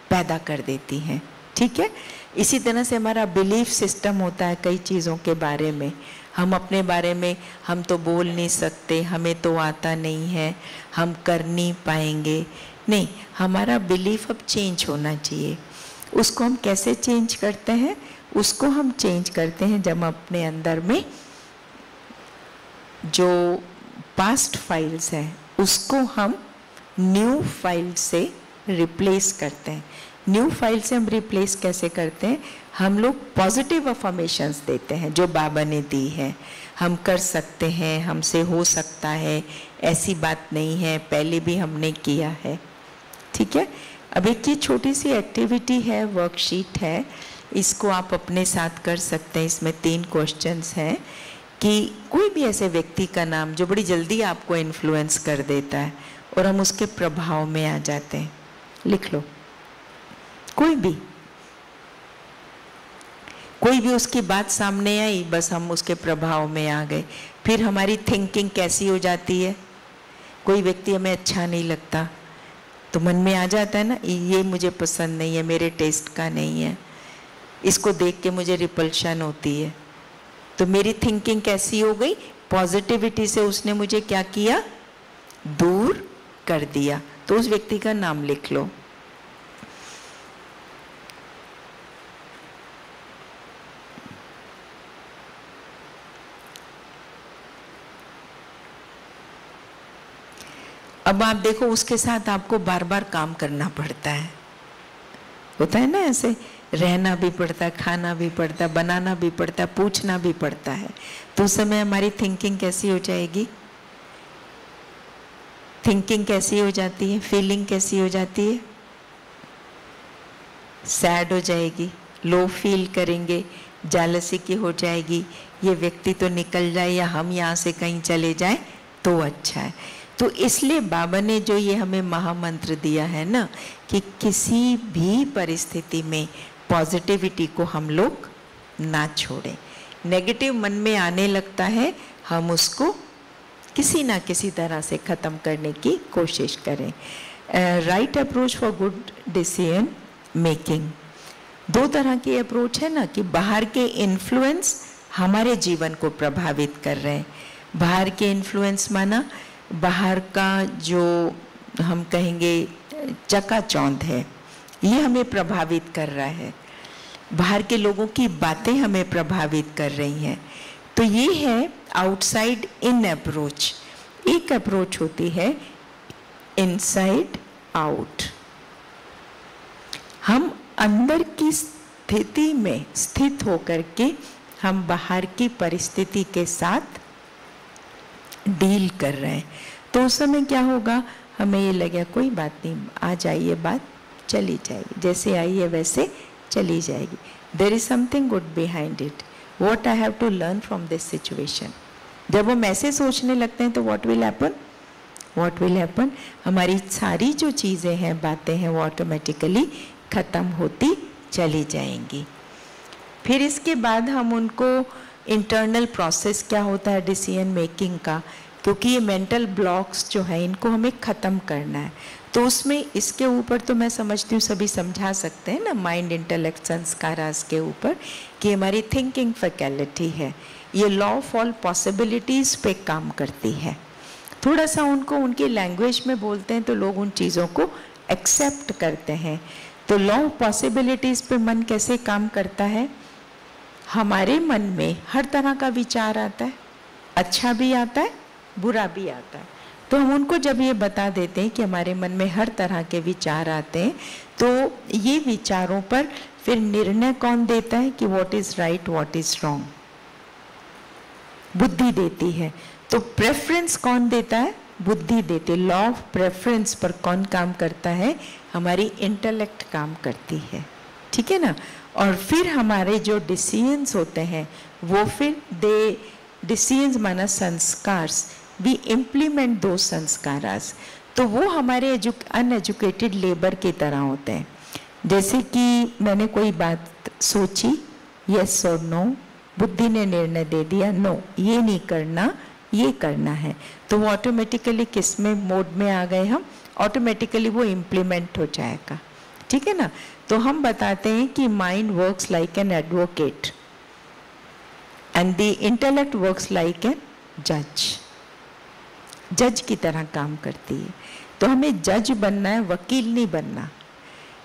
Speaker 2: पैदा कर देती हैं, ठीक है। इसी तरह से हमारा बिलीफ सिस्टम होता है कई चीज़ों के बारे में। हम अपने बारे में, हम तो बोल नहीं सकते, हमें तो आता नहीं है, हम कर नहीं पाएंगे। नहीं, हमारा बिलीफ अब चेंज होना चाहिए। उसको हम कैसे चेंज करते हैं? उसको हम चेंज करते हैं जब हम अपने अंदर में जो पास्ट फाइल्स हैं उसको हम न्यू फाइल से रिप्लेस करते हैं। न्यू फाइल से हम रिप्लेस कैसे करते हैं? हम लोग पॉजिटिव अफर्मेशंस देते हैं जो बाबा ने दी है। हम कर सकते हैं, हमसे हो सकता है, ऐसी बात नहीं है, पहले भी हमने किया है, ठीक है। अब एक ये छोटी सी एक्टिविटी है, वर्कशीट है, इसको आप अपने साथ कर सकते हैं। इसमें 3 क्वेश्चंस हैं कि कोई भी ऐसे व्यक्ति का नाम जो बड़ी जल्दी आपको इन्फ्लुएंस कर देता है और हम उसके प्रभाव में आ जाते हैं। लिख लो, कोई भी उसकी बात सामने आई, बस हम उसके प्रभाव में आ गए। फिर हमारी थिंकिंग कैसी हो जाती है? कोई व्यक्ति हमें अच्छा नहीं लगता तो मन में आ जाता है ना, ये मुझे पसंद नहीं है, मेरे टेस्ट का नहीं है, इसको देख के मुझे रिपल्शन होती है। तो मेरी थिंकिंग कैसी हो गई? पॉजिटिविटी से उसने मुझे क्या किया? दूर कर दिया। तो उस व्यक्ति का नाम लिख लो। अब आप देखो, उसके साथ आपको बार बार काम करना पड़ता है, होता है ना, ऐसे रहना भी पड़ता है, खाना भी पड़ता है, बनाना भी पड़ता है, पूछना भी पड़ता है। तो उस समय हमारी थिंकिंग कैसी हो जाएगी? थिंकिंग कैसी हो जाती है? फीलिंग कैसी हो जाती है? सैड हो जाएगी, लो फील करेंगे, जेलसी की हो जाएगी, ये व्यक्ति तो निकल जाए या हम यहाँ से कहीं चले जाए तो अच्छा है। तो इसलिए बाबा ने जो ये हमें महामंत्र दिया है ना कि किसी भी परिस्थिति में पॉजिटिविटी को हम लोग ना छोड़ें। नेगेटिव मन में आने लगता है, हम उसको किसी ना किसी तरह से ख़त्म करने की कोशिश करें। Right approach for good decision making. 2 तरह की अप्रोच है ना कि बाहर के इन्फ्लुएंस हमारे जीवन को प्रभावित कर रहे हैं। बाहर के इन्फ्लुएंस माना बाहर का जो हम कहेंगे चकाचौंध है, ये हमें प्रभावित कर रहा है। बाहर के लोगों की बातें हमें प्रभावित कर रही हैं। तो ये है आउटसाइड इन अप्रोच। एक अप्रोच होती है इनसाइड आउट। हम अंदर की स्थिति में स्थित होकर के हम बाहर की परिस्थिति के साथ डील कर रहे हैं। तो उस समय क्या होगा? हमें ये लगे कोई बात नहीं, आ जाइए, बात चली जाएगी, जैसे आई है वैसे चली जाएगी। There is something good behind it, what I have to learn from this situation. जब हम ऐसे सोचने लगते हैं तो व्हाट विल हैपन? हमारी सारी जो चीज़ें हैं, बातें हैं, वो ऑटोमेटिकली ख़त्म होती चली जाएंगी। फिर इसके बाद हम उनको इंटरनल प्रोसेस क्या होता है डिसीजन मेकिंग का, क्योंकि ये मेंटल ब्लॉक्स जो है इनको हमें ख़त्म करना है। तो उसमें इसके ऊपर तो मैं समझती हूँ सभी समझा सकते हैं ना, माइंड, इंटेलेक्ट, संस्कारास के ऊपर, कि हमारी थिंकिंग फैकल्टी है, ये लॉ ऑफ ऑल पॉसिबिलिटीज़ पे काम करती है। थोड़ा सा उनको उनकी लैंग्वेज में बोलते हैं तो लोग उन चीज़ों को एक्सेप्ट करते हैं। तो लॉ ऑफ पॉसिबिलिटीज़ पे मन कैसे काम करता है? हमारे मन में हर तरह का विचार आता है, अच्छा भी आता है, बुरा भी आता है। तो हम उनको जब ये बता देते हैं कि हमारे मन में हर तरह के विचार आते हैं, तो ये विचारों पर फिर निर्णय कौन देता है कि what is right, what is wrong? बुद्धि देती है। तो प्रेफरेंस कौन देता है? बुद्धि देती है। लॉ ऑफ प्रेफरेंस पर कौन काम करता है? हमारी इंटेलेक्ट काम करती है, ठीक है ना। और फिर हमारे जो डिसीजंस होते हैं वो फिर डिसीजंस माना संस्कार्स, वी इम्प्लीमेंट दो संस्कारास। तो वो हमारे अनएजुकेटेड लेबर की तरह होते हैं। जैसे कि मैंने कोई बात सोची, यस और नो, बुद्धि ने निर्णय दे दिया नो ये नहीं करना, ये करना है, तो वो ऑटोमेटिकली किस में मोड में आ गए हम, ऑटोमेटिकली वो इम्प्लीमेंट हो जाएगा, ठीक है ना। तो हम बताते हैं कि mind works like an advocate and the intellect works like an जज। जज की तरह काम करती है, तो हमें जज बनना है, वकील नहीं बनना।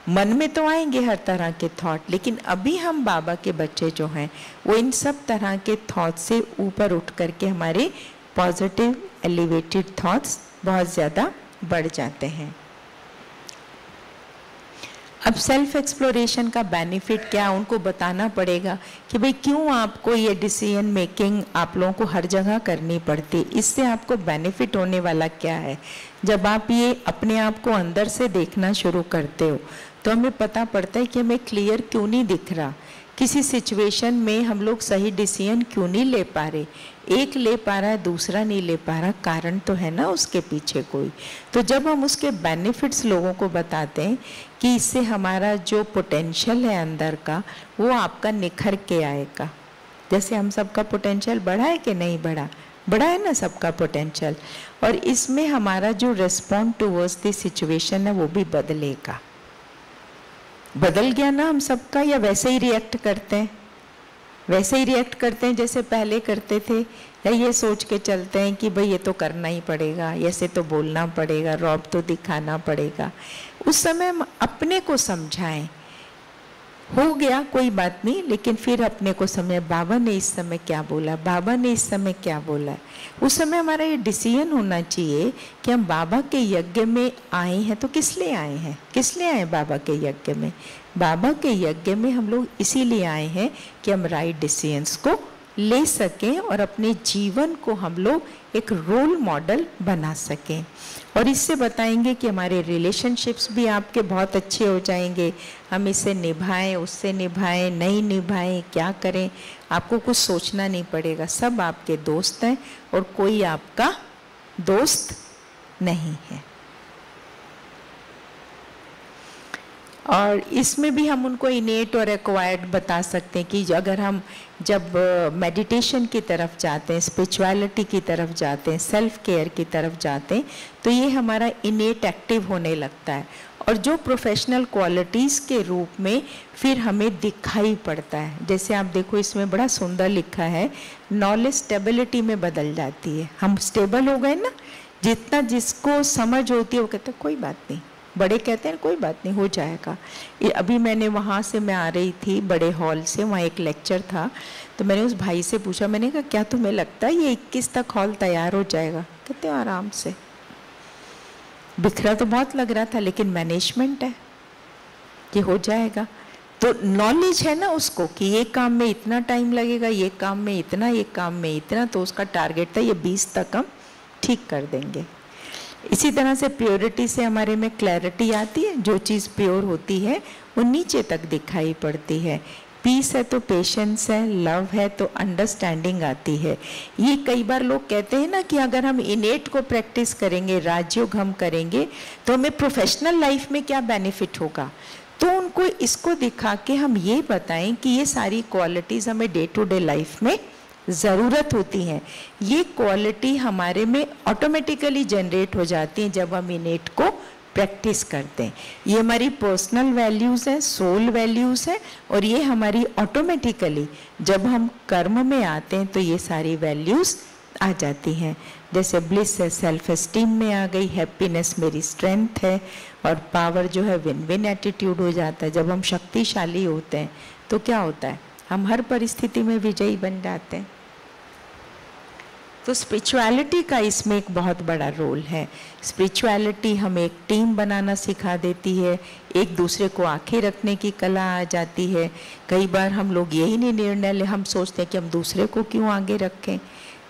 Speaker 2: मन में तो आएंगे हर तरह के थॉट, लेकिन अभी हम बाबा के बच्चे जो हैं वो इन सब तरह के थॉट से ऊपर उठ करके हमारे पॉजिटिव एलिवेटेड थॉट्स बहुत ज़्यादा बढ़ जाते हैं। अब सेल्फ एक्सप्लोरेशन का बेनिफिट क्या, उनको बताना पड़ेगा कि भाई क्यों आपको ये डिसीजन मेकिंग आप लोगों को हर जगह करनी पड़ती, इससे आपको बेनिफिट होने वाला क्या है। जब आप ये अपने आप को अंदर से देखना शुरू करते हो तो हमें पता पड़ता है कि हमें क्लियर क्यों नहीं दिख रहा, किसी सिचुएशन में हम लोग सही डिसीजन क्यों नहीं ले पा रहे, एक ले पा रहा है दूसरा नहीं ले पा रहा, कारण तो है ना उसके पीछे कोई। तो जब हम उसके बेनिफिट्स लोगों को बताते हैं कि इससे हमारा जो पोटेंशियल है अंदर का वो आपका निखर के आएगा। जैसे हम सबका पोटेंशियल बढ़ा है कि नहीं बढ़ा, बढ़ा है ना सबका पोटेंशियल, और इसमें हमारा जो रिस्पॉन्ड टूवर्ड्स द सिचुएशन है वो भी बदलेगा। बदल गया ना हम सबका, या वैसे ही रिएक्ट करते हैं, वैसे ही रिएक्ट करते हैं जैसे पहले करते थे, या ये सोच के चलते हैं कि भाई ये तो करना ही पड़ेगा, ऐसे तो बोलना पड़ेगा, रौब तो दिखाना पड़ेगा। उस समय हम अपने को समझाएं, हो गया कोई बात नहीं, लेकिन फिर अपने को समझे बाबा ने इस समय क्या बोला, बाबा ने इस समय क्या बोला है। उस समय हमारा ये डिसीजन होना चाहिए कि हम बाबा के यज्ञ में आए हैं तो किस लिए आए हैं, किस लिए आए बाबा के यज्ञ में। बाबा के यज्ञ में हम लोग इसीलिए आए हैं कि हम राइट डिसीजंस को ले सकें और अपने जीवन को हम लोग एक रोल मॉडल बना सकें। और इससे बताएंगे कि हमारे रिलेशनशिप्स भी आपके बहुत अच्छे हो जाएंगे, हम इसे निभाएं, उससे निभाएं, नहीं निभाएं, क्या करें, आपको कुछ सोचना नहीं पड़ेगा, सब आपके दोस्त हैं और कोई आपका दोस्त नहीं है। और इसमें भी हम उनको इनेट और एक्वायर्ड बता सकते हैं कि अगर हम जब मेडिटेशन की तरफ जाते हैं, स्पिरिचुअलिटी की तरफ जाते हैं, सेल्फ केयर की तरफ जाते हैं, तो ये हमारा इनेट एक्टिव होने लगता है और जो प्रोफेशनल क्वालिटीज़ के रूप में फिर हमें दिखाई पड़ता है। जैसे आप देखो इसमें बड़ा सुंदर लिखा है, नॉलेज स्टेबिलिटी में बदल जाती है। हम स्टेबल हो गए ना, जितना जिसको समझ होती है वो कहते हैं कोई बात नहीं, बड़े कहते हैं कोई बात नहीं हो जाएगा। ये अभी मैंने वहाँ से मैं आ रही थी बड़े हॉल से, वहाँ एक लेक्चर था, तो मैंने उस भाई से पूछा, मैंने कहा क्या तुम्हें लगता है ये 21 तक हॉल तैयार हो जाएगा? कहते आराम से। बिखरा तो बहुत लग रहा था लेकिन मैनेजमेंट है, ये हो जाएगा। तो नॉलेज है ना उसको कि ये काम में इतना टाइम लगेगा, ये काम में इतना, ये काम में इतना, तो उसका टारगेट था ये 20 तक हम ठीक कर देंगे। इसी तरह से प्योरिटी से हमारे में क्लैरिटी आती है, जो चीज़ प्योर होती है वो नीचे तक दिखाई पड़ती है। पीस है तो पेशेंस है, लव है तो अंडरस्टैंडिंग आती है। ये कई बार लोग कहते हैं ना कि अगर हम इनेट को प्रैक्टिस करेंगे, राजयोग हम करेंगे, तो हमें प्रोफेशनल लाइफ में क्या बेनिफिट होगा। तो उनको इसको दिखा के हम ये बताएं कि ये सारी क्वालिटीज़ हमें डे टू डे लाइफ में ज़रूरत होती हैं। ये क्वालिटी हमारे में ऑटोमेटिकली जनरेट हो जाती हैं जब हम इनेट को प्रैक्टिस करते हैं। ये हमारी पर्सनल वैल्यूज़ हैं, सोल वैल्यूज़ हैं, और ये हमारी ऑटोमेटिकली जब हम कर्म में आते हैं तो ये सारी वैल्यूज़ आ जाती हैं। जैसे ब्लिस है सेल्फ एस्टीम में आ गई, हैप्पीनेस मेरी स्ट्रेंथ है, और पावर जो है विन विन एटीट्यूड हो जाता है। जब हम शक्तिशाली होते हैं तो क्या होता है, हम हर परिस्थिति में विजयी बन जाते हैं। तो स्पिरिचुअलिटी का इसमें एक बहुत बड़ा रोल है। स्पिरिचुअलिटी हमें एक टीम बनाना सिखा देती है, एक दूसरे को आंखें रखने की कला आ जाती है। कई बार हम लोग यही नहीं निर्णय ले, हम सोचते हैं कि हम दूसरे को क्यों आगे रखें।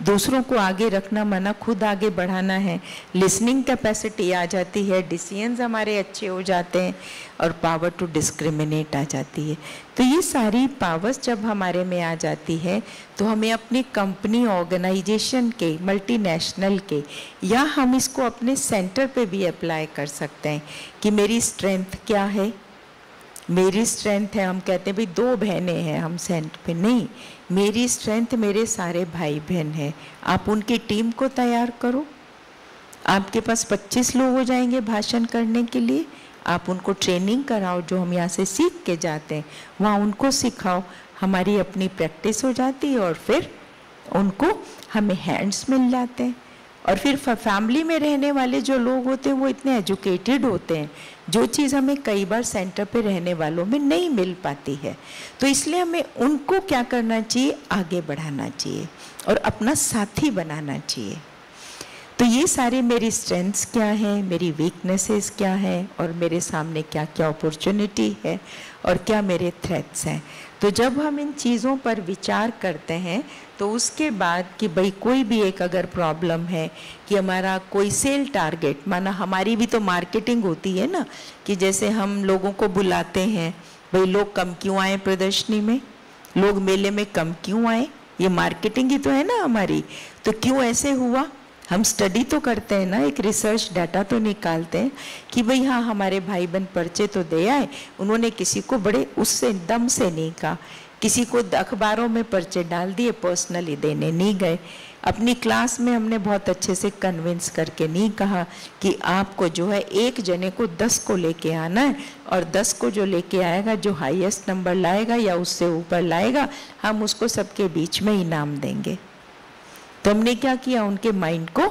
Speaker 2: दूसरों को आगे रखना माना खुद आगे बढ़ाना है। लिसनिंग कैपेसिटी आ जाती है, डिसीजंस हमारे अच्छे हो जाते हैं, और पावर टू डिस्क्रिमिनेट आ जाती है। तो ये सारी पावर्स जब हमारे में आ जाती है तो हमें अपनी कंपनी, ऑर्गेनाइजेशन के, मल्टीनेशनल के, या हम इसको अपने सेंटर पे भी अप्लाई कर सकते हैं कि मेरी स्ट्रेंथ क्या है, मेरी स्ट्रेंथ है, हम कहते हैं भाई 2 बहनें हैं हम सेंट पे, नहीं, मेरी स्ट्रेंथ मेरे सारे भाई बहन हैं। आप उनकी टीम को तैयार करो, आपके पास 25 लोग हो जाएंगे भाषण करने के लिए, आप उनको ट्रेनिंग कराओ, जो हम यहाँ से सीख के जाते हैं वहाँ उनको सिखाओ, हमारी अपनी प्रैक्टिस हो जाती है और फिर उनको हमें हैंड्स मिल जाते हैं। और फिर फैमिली में रहने वाले जो लोग होते हैं वो इतने एजुकेटेड होते हैं, जो चीज़ हमें कई बार सेंटर पे रहने वालों में नहीं मिल पाती है, तो इसलिए हमें उनको क्या करना चाहिए, आगे बढ़ाना चाहिए और अपना साथी बनाना चाहिए। तो ये सारे मेरी स्ट्रेंथ्स क्या हैं, मेरी वीकनेसेस क्या हैं, और मेरे सामने क्या क्या अपॉर्चुनिटी है और क्या मेरे थ्रेट्स हैं। तो जब हम इन चीज़ों पर विचार करते हैं तो उसके बाद कि भाई कोई भी एक अगर प्रॉब्लम है कि हमारा कोई सेल टारगेट, माना हमारी भी तो मार्केटिंग होती है ना, कि जैसे हम लोगों को बुलाते हैं, भाई लोग कम क्यों आए प्रदर्शनी में, लोग मेले में कम क्यों आए, ये मार्केटिंग ही तो है ना हमारी। तो क्यों ऐसे हुआ, हम स्टडी तो करते हैं ना, एक रिसर्च डाटा तो निकालते हैं कि भाई हाँ हमारे भाई बहन पर्चे तो दे आए, उन्होंने किसी को बड़े उससे दम से नहीं कहा, किसी को अखबारों में पर्चे डाल दिए, पर्सनली देने नहीं गए। अपनी क्लास में हमने बहुत अच्छे से कन्विंस करके नहीं कहा कि आपको जो है एक जने को 10 को लेके आना है, और 10 को जो लेके आएगा, जो हाईएस्ट नंबर लाएगा या उससे ऊपर लाएगा, हम उसको सबके बीच में इनाम देंगे। तो हमने क्या किया, उनके माइंड को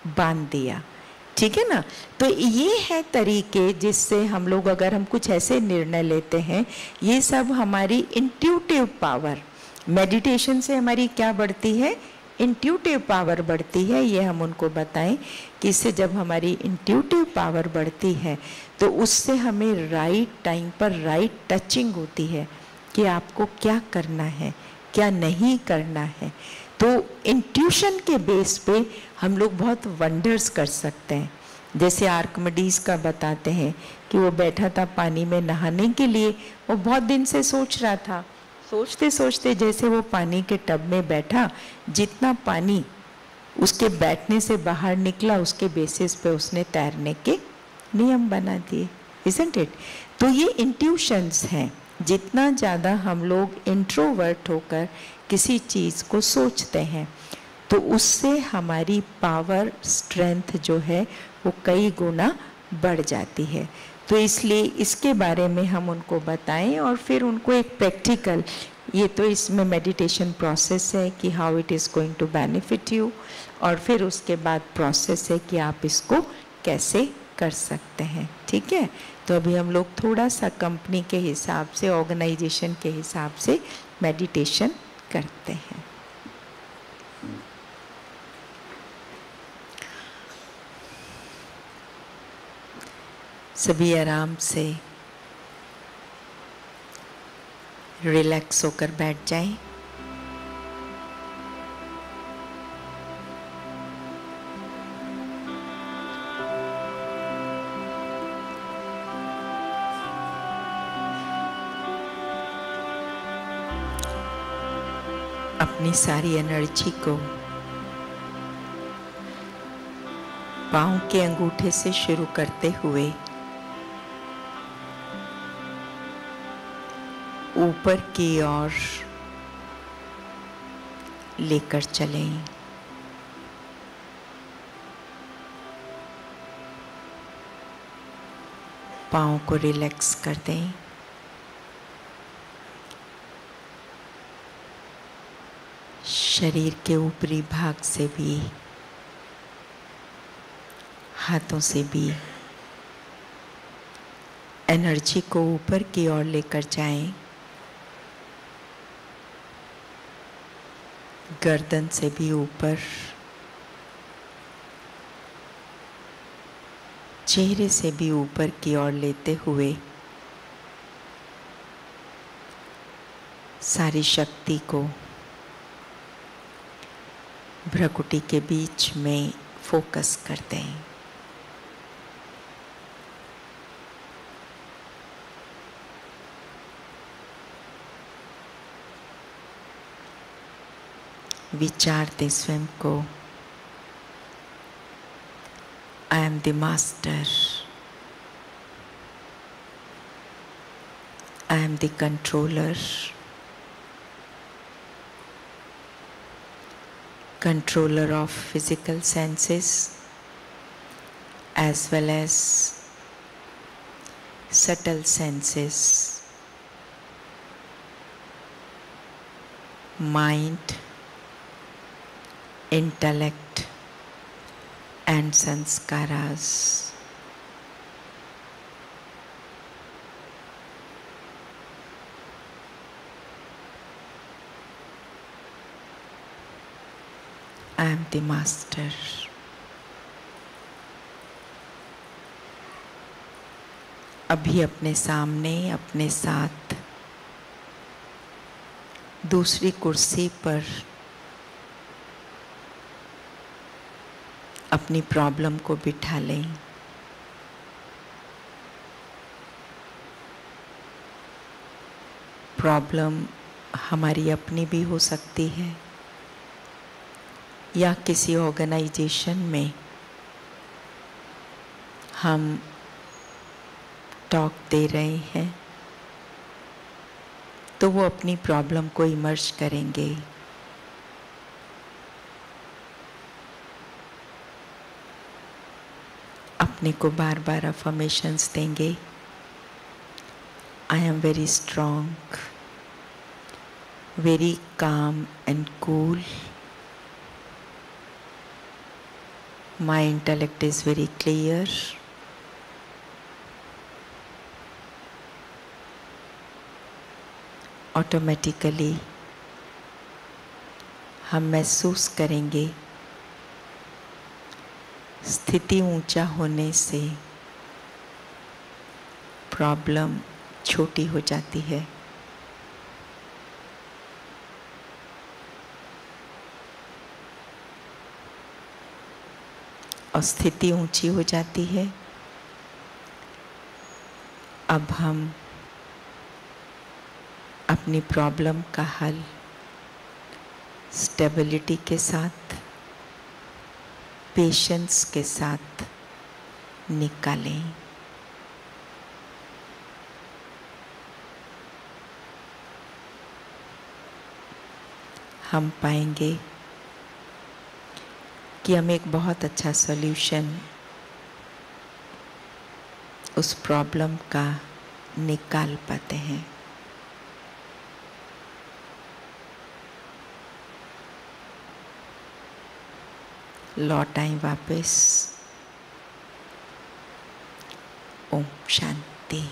Speaker 2: बांध दिया, ठीक है ना। तो ये है तरीके जिससे हम लोग, अगर हम कुछ ऐसे निर्णय लेते हैं, ये सब हमारी इंट्यूटिव पावर, मेडिटेशन से हमारी क्या बढ़ती है, इंट्यूटिव पावर बढ़ती है। ये हम उनको बताएं कि इससे जब हमारी इंट्यूटिव पावर बढ़ती है तो उससे हमें राइट टाइम पर राइट टचिंग होती है कि आपको क्या करना है, क्या नहीं करना है। तो इंट्यूशन के बेस पे हम लोग बहुत वंडर्स कर सकते हैं। जैसे आर्किमिडीज का बताते हैं कि वो बैठा था पानी में नहाने के लिए, वो बहुत दिन से सोच रहा था, सोचते सोचते जैसे वो पानी के टब में बैठा, जितना पानी उसके बैठने से बाहर निकला, उसके बेसिस पे उसने तैरने के नियम बना दिए, isn't it? तो ये इंट्यूशंस हैं। जितना ज़्यादा हम लोग इंट्रोवर्ट होकर किसी चीज़ को सोचते हैं तो उससे हमारी पावर, स्ट्रेंथ जो है वो कई गुना बढ़ जाती है। तो इसलिए इसके बारे में हम उनको बताएं और फिर उनको एक प्रैक्टिकल, ये तो इसमें मेडिटेशन प्रोसेस है कि how it is going to benefit you, और फिर उसके बाद प्रोसेस है कि आप इसको कैसे कर सकते हैं, ठीक है। तो अभी हम लोग थोड़ा सा कंपनी के हिसाब से, ऑर्गेनाइजेशन के हिसाब से मेडिटेशन करते हैं। सभी आराम से रिलैक्स होकर बैठ जाएं। अपनी सारी एनर्जी को पाँव के अंगूठे से शुरू करते हुए ऊपर की ओर लेकर चलें। पाँव को रिलैक्स कर दें। शरीर के ऊपरी भाग से भी, हाथों से भी एनर्जी को ऊपर की ओर लेकर जाएं। गर्दन से भी ऊपर, चेहरे से भी ऊपर की ओर लेते हुए सारी शक्ति को भ्रुकुटी के बीच में फोकस कर दें। विचारते स्वयं को, I am the master. am the controller, controller of physical senses as well as subtle senses, mind, intellect and sanskaras. I am the master. अभी अपने सामने अपने साथ दूसरी कुर्सी पर अपनी प्रॉब्लम को बिठा लें। प्रॉब्लम हमारी अपनी भी हो सकती है या किसी ऑर्गेनाइजेशन में हम टॉक दे रहे हैं तो वो अपनी प्रॉब्लम को इमर्ज करेंगे। अपने को बार बार अफर्मेशंस देंगे। I am very strong, very calm and cool, my intellect is very clear, automatically हम महसूस करेंगे स्थिति ऊंचा होने से प्रॉब्लम छोटी हो जाती है। और स्थिति ऊंची हो जाती है। अब हम अपनी प्रॉब्लम का हल स्टेबिलिटी के साथ, पेशेंस के साथ निकालें। हम पाएंगे कि हम एक बहुत अच्छा सॉल्यूशन उस प्रॉब्लम का निकाल पाते हैं। लौट आए वापस। ओम शांति।